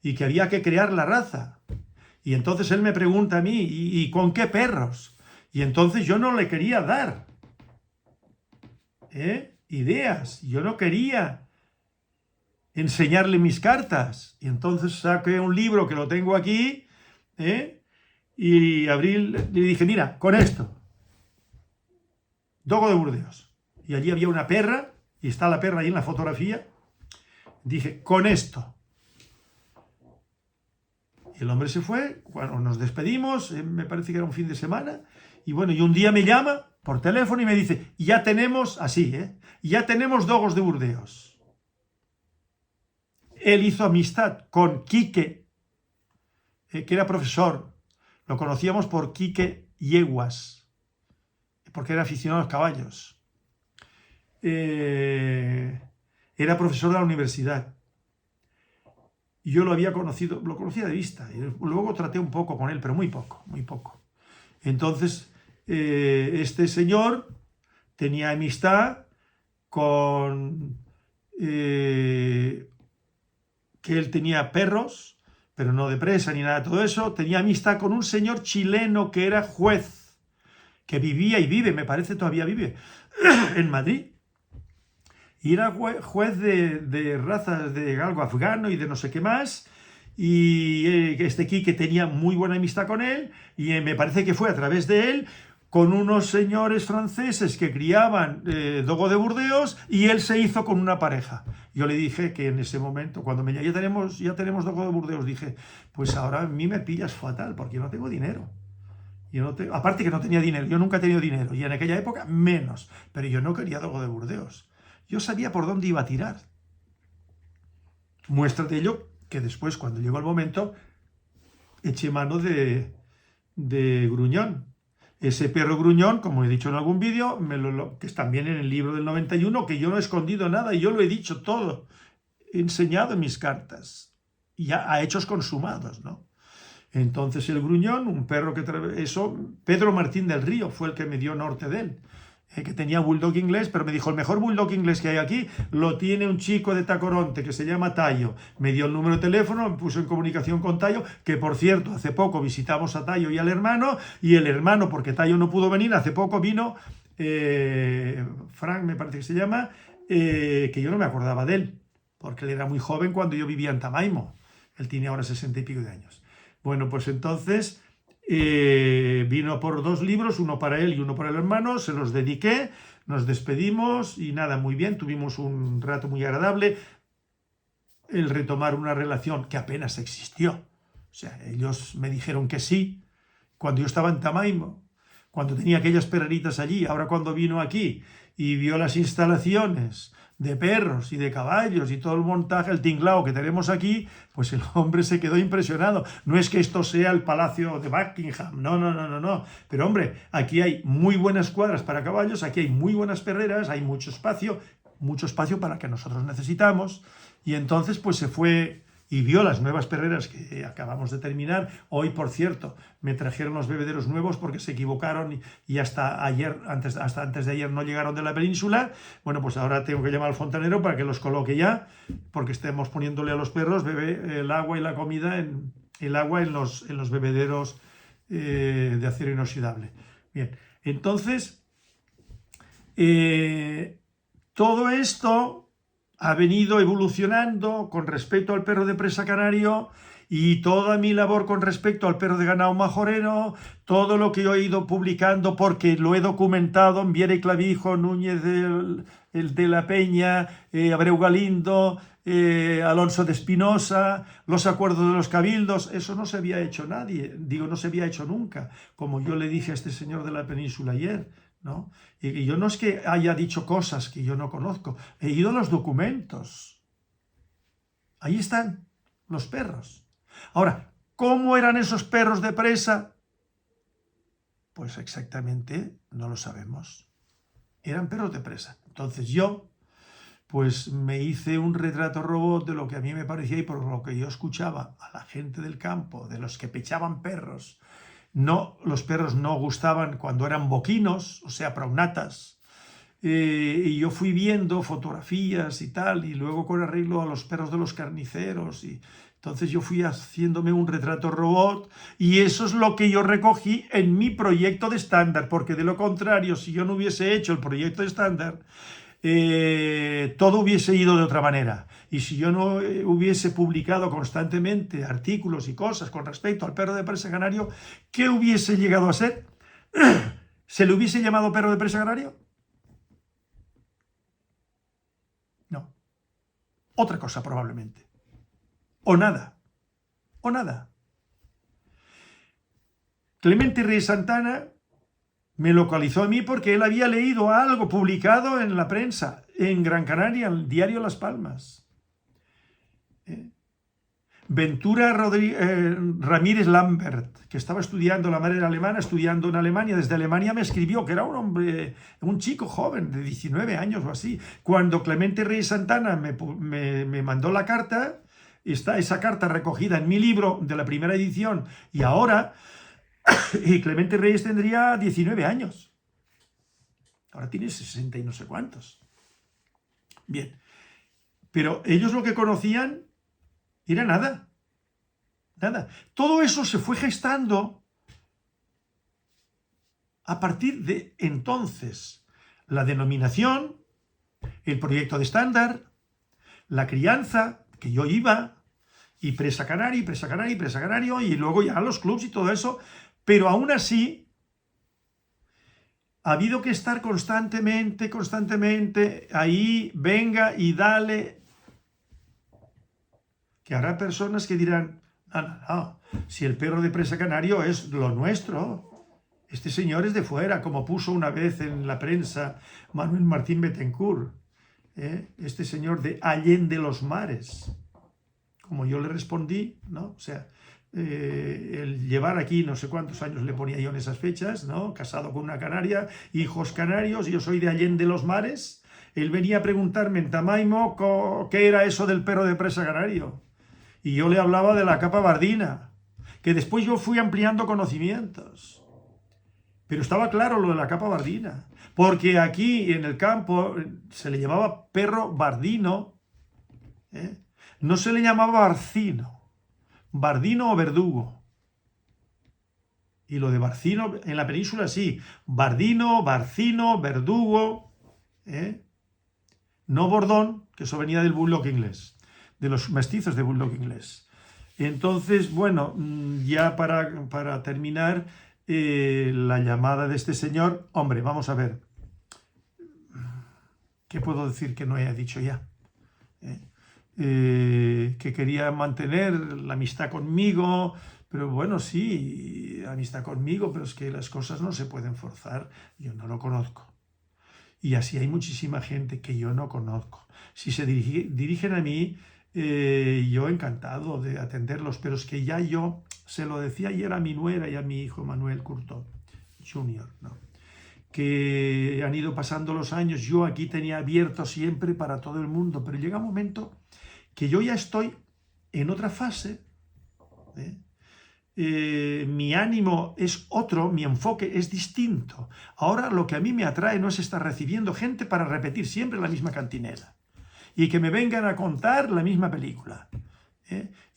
y que había que crear la raza. Y entonces él me pregunta a mí, ¿y con qué perros? Y entonces yo no le quería dar ideas. Yo no quería enseñarle mis cartas. Y entonces saqué un libro que lo tengo aquí, y le dije, mira, con esto, dogo de Burdeos. Y allí había una perra, y está la perra ahí en la fotografía. Dije, con esto. Y el hombre se fue, bueno, nos despedimos, me parece que era un fin de semana, y bueno, y un día me llama por teléfono y me dice, ya tenemos, así, ya tenemos dogos de Burdeos. Él hizo amistad con Quique, que era profesor. Lo conocíamos por Quique Yeguas, porque era aficionado a los caballos. Era profesor de la universidad. Y yo lo había conocido, lo conocía de vista. Y luego traté un poco con él, pero muy poco, muy poco. Entonces, este señor tenía amistad con... que él tenía perros, pero no de presa ni nada de todo eso. Tenía amistad con un señor chileno que era juez, que vivía y vive, me parece todavía vive, en Madrid. Y era juez de razas de galgo afgano y de no sé qué más. Y este Quique tenía muy buena amistad con él. Y me parece que fue a través de él con unos señores franceses que criaban dogo de Burdeos, y él se hizo con una pareja. Yo le dije que en ese momento, cuando me ya tenemos dogo de Burdeos, dije, pues ahora a mí me pillas fatal, porque yo no tengo dinero. Aparte que no tenía dinero, yo nunca he tenido dinero, y en aquella época menos, pero yo no quería dogo de Burdeos. Yo sabía por dónde iba a tirar. Muestra de ello que después, cuando llegó el momento, eché mano de Gruñón. Ese perro Gruñón, como he dicho en algún vídeo, que es también en el libro del 91, que yo no he escondido nada y yo lo he dicho todo. He enseñado en mis cartas, ya a hechos consumados, ¿no? Entonces el Gruñón, un perro que... Pedro Martín del Río fue el que me dio norte de él. Que tenía bulldog inglés, pero me dijo, el mejor bulldog inglés que hay aquí lo tiene un chico de Tacoronte que se llama Tayo. Me dio el número de teléfono, me puso en comunicación con Tayo, que por cierto, hace poco visitamos a Tayo y al hermano, y el hermano, porque Tayo no pudo venir, hace poco vino Frank, me parece que se llama, que yo no me acordaba de él, porque él era muy joven cuando yo vivía en Tamaimo. Él tiene ahora 60 y pico de años. Bueno, pues entonces... vino por 2 libros, uno para él y uno para el hermano, se los dediqué, nos despedimos y nada, muy bien, tuvimos un rato muy agradable, el retomar una relación que apenas existió. O sea, ellos me dijeron que sí, cuando yo estaba en Tamaimo, cuando tenía aquellas perreritas allí. Ahora cuando vino aquí y vio las instalaciones de perros y de caballos y todo el montaje, el tinglao que tenemos aquí, pues el hombre se quedó impresionado. No es que esto sea el Palacio de Buckingham, no. Pero hombre, aquí hay muy buenas cuadras para caballos, aquí hay muy buenas perreras, hay mucho espacio para que nosotros necesitamos. Y entonces pues se fue y vio las nuevas perreras que acabamos de terminar. Hoy, por cierto, me trajeron los bebederos nuevos porque se equivocaron y hasta antes de ayer no llegaron de la península. Bueno, pues ahora tengo que llamar al fontanero para que los coloque ya, porque estemos poniéndole a los perros el agua y la comida en los bebederos de acero inoxidable. Bien, entonces, todo esto ha venido evolucionando con respecto al perro de presa canario, y toda mi labor con respecto al perro de ganado majorero, todo lo que yo he ido publicando, porque lo he documentado en Viera y Clavijo, Núñez de la Peña, Abreu Galindo, Alonso de Espinosa, los acuerdos de los cabildos. Eso no se había hecho no se había hecho nunca, como yo le dije a este señor de la península ayer, ¿no? Y yo no es que haya dicho cosas que yo no conozco, he ido a los documentos. Ahí están los perros. Ahora, ¿cómo eran esos perros de presa? Pues exactamente no lo sabemos. Eran perros de presa. Entonces yo, pues me hice un retrato robot de lo que a mí me parecía, y por lo que yo escuchaba a la gente del campo, de los que pechaban perros. No, los perros no gustaban cuando eran boquinos, o sea, prognatas. Y yo fui viendo fotografías y tal, y luego con arreglo a los perros de los carniceros. Y entonces yo fui haciéndome un retrato robot, y eso es lo que yo recogí en mi proyecto de estándar, porque de lo contrario, si yo no hubiese hecho el proyecto de estándar, todo hubiese ido de otra manera. Y si yo no hubiese publicado constantemente artículos y cosas con respecto al perro de presa canario, ¿qué hubiese llegado a ser? ¿Se le hubiese llamado perro de presa canario? No. Otra cosa probablemente. O nada. Clemente Reyes Santana me localizó a mí porque él había leído algo publicado en la prensa, en Gran Canaria, en el diario Las Palmas. Ventura Ramírez Lambert, que estaba estudiando la manera alemana, estudiando en Alemania, desde Alemania me escribió, que era un hombre, un chico joven de 19 años o así. Cuando Clemente Reyes Santana me mandó la carta, está esa carta recogida en mi libro de la primera edición, y ahora, y Clemente Reyes tendría 19 años. Ahora tiene 60 y no sé cuántos. Bien, pero ellos lo que conocían era nada, nada. Todo eso se fue gestando a partir de entonces. La denominación, el proyecto de estándar, la crianza, que yo iba, y presa canario, y presa canario, y presa canario, y luego ya los clubs y todo eso, pero aún así ha habido que estar constantemente ahí, venga y dale. Que habrá personas que dirán, no, si el perro de presa canario es lo nuestro, este señor es de fuera, como puso una vez en la prensa Manuel Martín Bettencourt, este señor de Allende los Mares. Como yo le respondí, ¿no? O sea, el llevar aquí no sé cuántos años le ponía yo en esas fechas, ¿no? Casado con una canaria, hijos canarios, yo soy de Allende los Mares. Él venía a preguntarme en Tamaimo qué era eso del perro de presa canario. Y yo le hablaba de la capa bardina, que después yo fui ampliando conocimientos. Pero estaba claro lo de la capa bardina, porque aquí en el campo se le llamaba perro bardino, no se le llamaba barcino, bardino o verdugo. Y lo de barcino en la península sí, bardino, barcino, verdugo, no bordón, que eso venía del bulldog inglés, de los mestizos de bulldog inglés. Entonces, bueno, ya para terminar, la llamada de este señor, hombre, vamos a ver, ¿qué puedo decir que no haya dicho ya? Que quería mantener la amistad conmigo, pero bueno, sí, amistad conmigo, pero es que las cosas no se pueden forzar, yo no lo conozco. Y así hay muchísima gente que yo no conozco. Si se dirigen a mí, yo encantado de atenderlos, pero es que ya yo se lo decía ayer a mi nuera y a mi hijo Manuel Curto Jr., ¿no? Que han ido pasando los años, yo aquí tenía abierto siempre para todo el mundo, pero llega un momento que yo ya estoy en otra fase, mi ánimo es otro, mi enfoque es distinto. Ahora lo que a mí me atrae no es estar recibiendo gente para repetir siempre la misma cantinela y que me vengan a contar la misma película.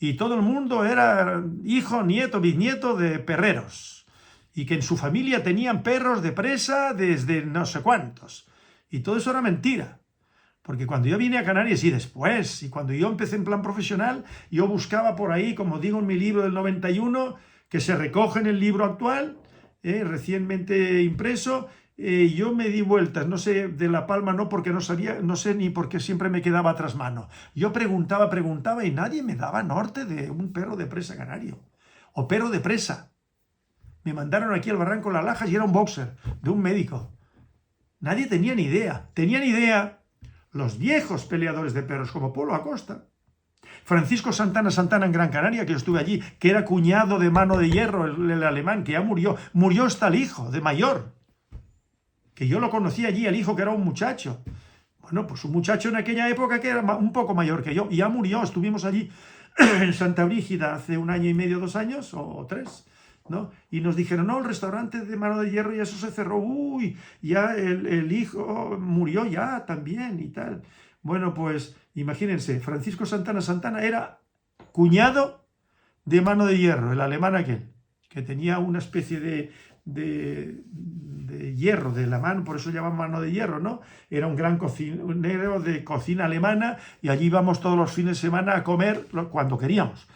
Y todo el mundo era hijo, nieto, bisnieto de perreros y que en su familia tenían perros de presa desde no sé cuántos. Y todo eso era mentira. Porque cuando yo vine a Canarias y después, y cuando yo empecé en plan profesional, yo buscaba por ahí, como digo en mi libro del 91, que se recoge en el libro actual, recientemente impreso, yo me di vueltas, no sé, de La Palma no, porque no sabía, no sé ni por qué siempre me quedaba tras mano. Yo preguntaba y nadie me daba norte de un perro de presa canario, o perro de presa. Me mandaron aquí al Barranco Las Lajas y era un boxer, de un médico. Nadie tenía ni idea. Tenían idea los viejos peleadores de perros, como Polo Acosta, Francisco Santana en Gran Canaria, que yo estuve allí, que era cuñado de Mano de Hierro, el alemán, que ya murió hasta el hijo, de mayor, que yo lo conocí allí, el hijo que era un muchacho, bueno, pues un muchacho en aquella época que era un poco mayor que yo, y ya murió, estuvimos allí en Santa Brígida hace 1 año y medio, 2 años, o 3, ¿no? Y nos dijeron, no, el restaurante de Mano de Hierro y eso se cerró, uy, ya el hijo murió ya también y tal. Bueno, pues imagínense, Francisco Santana era cuñado de Mano de Hierro, el alemán aquel, que tenía una especie de hierro de la mano, por eso llaman Mano de Hierro, ¿no? Era un gran cocinero de cocina alemana y allí íbamos todos los fines de semana a comer cuando queríamos.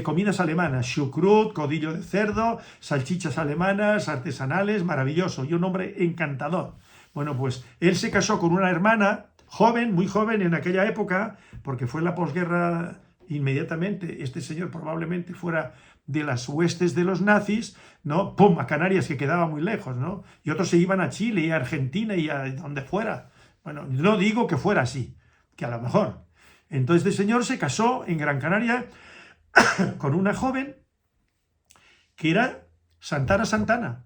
Comidas alemanas, chucrut, codillo de cerdo, salchichas alemanas, artesanales, maravilloso, y un hombre encantador. Bueno, pues él se casó con una hermana joven, muy joven en aquella época, porque fue en la posguerra inmediatamente, este señor probablemente fuera de las huestes de los nazis, ¿no? ¡Pum! A Canarias, que quedaba muy lejos, ¿no? Y otros se iban a Chile y a Argentina y a donde fuera. Bueno, no digo que fuera así, que a lo mejor. Entonces este señor se casó en Gran Canaria con una joven que era Santana,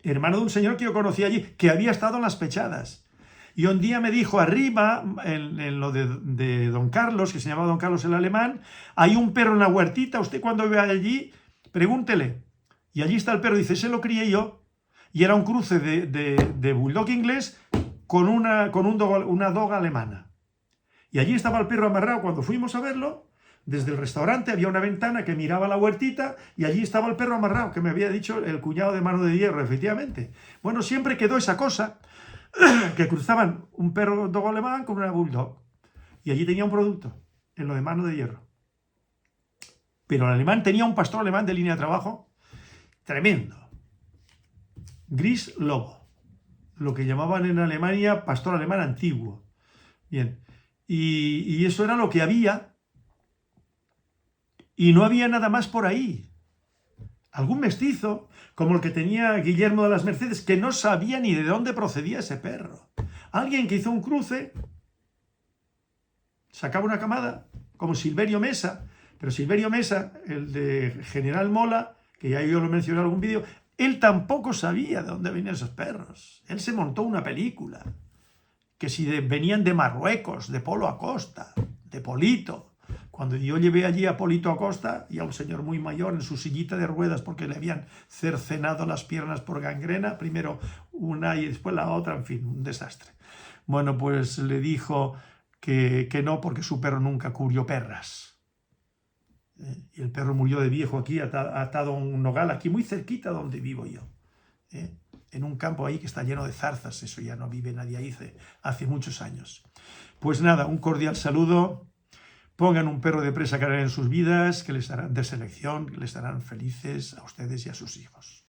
hermano de un señor que yo conocí allí, que había estado en las Pechadas. Y un día me dijo, arriba, en lo de Don Carlos, que se llamaba Don Carlos el Alemán, hay un perro en la huertita, usted cuando vea allí, pregúntele. Y allí está el perro, dice, ese lo crié yo. Y era un cruce de bulldog inglés con una doga alemana. Y allí estaba el perro amarrado. Cuando fuimos a verlo, desde el restaurante había una ventana que miraba la huertita y allí estaba el perro amarrado, que me había dicho el cuñado de Mano de Hierro, efectivamente. Bueno, siempre quedó esa cosa, que cruzaban un perro dogo alemán con una bulldog. Y allí tenía un producto, en lo de Mano de Hierro. Pero el alemán tenía un pastor alemán de línea de trabajo tremendo. Gris lobo. Lo que llamaban en Alemania pastor alemán antiguo. Bien. Y eso era lo que había. Y no había nada más por ahí. Algún mestizo, como el que tenía Guillermo de las Mercedes, que no sabía ni de dónde procedía ese perro. Alguien que hizo un cruce, sacaba una camada, como Silverio Mesa, pero Silverio Mesa, el de General Mola, que ya yo lo mencioné en algún vídeo, él tampoco sabía de dónde venían esos perros. Él se montó una película, que si venían de Marruecos, de Polo Acosta, de Polito. Cuando yo llevé allí a Polito Acosta y a un señor muy mayor en su sillita de ruedas porque le habían cercenado las piernas por gangrena, primero una y después la otra, en fin, un desastre. Bueno, pues le dijo que no, porque su perro nunca cubrió perras. Y el perro murió de viejo aquí, atado a un nogal, aquí muy cerquita donde vivo yo. En un campo ahí que está lleno de zarzas, eso ya no vive nadie ahí hace muchos años. Pues nada, un cordial saludo. Pongan un perro de presa que harán en sus vidas, que les harán de selección, que les harán felices a ustedes y a sus hijos.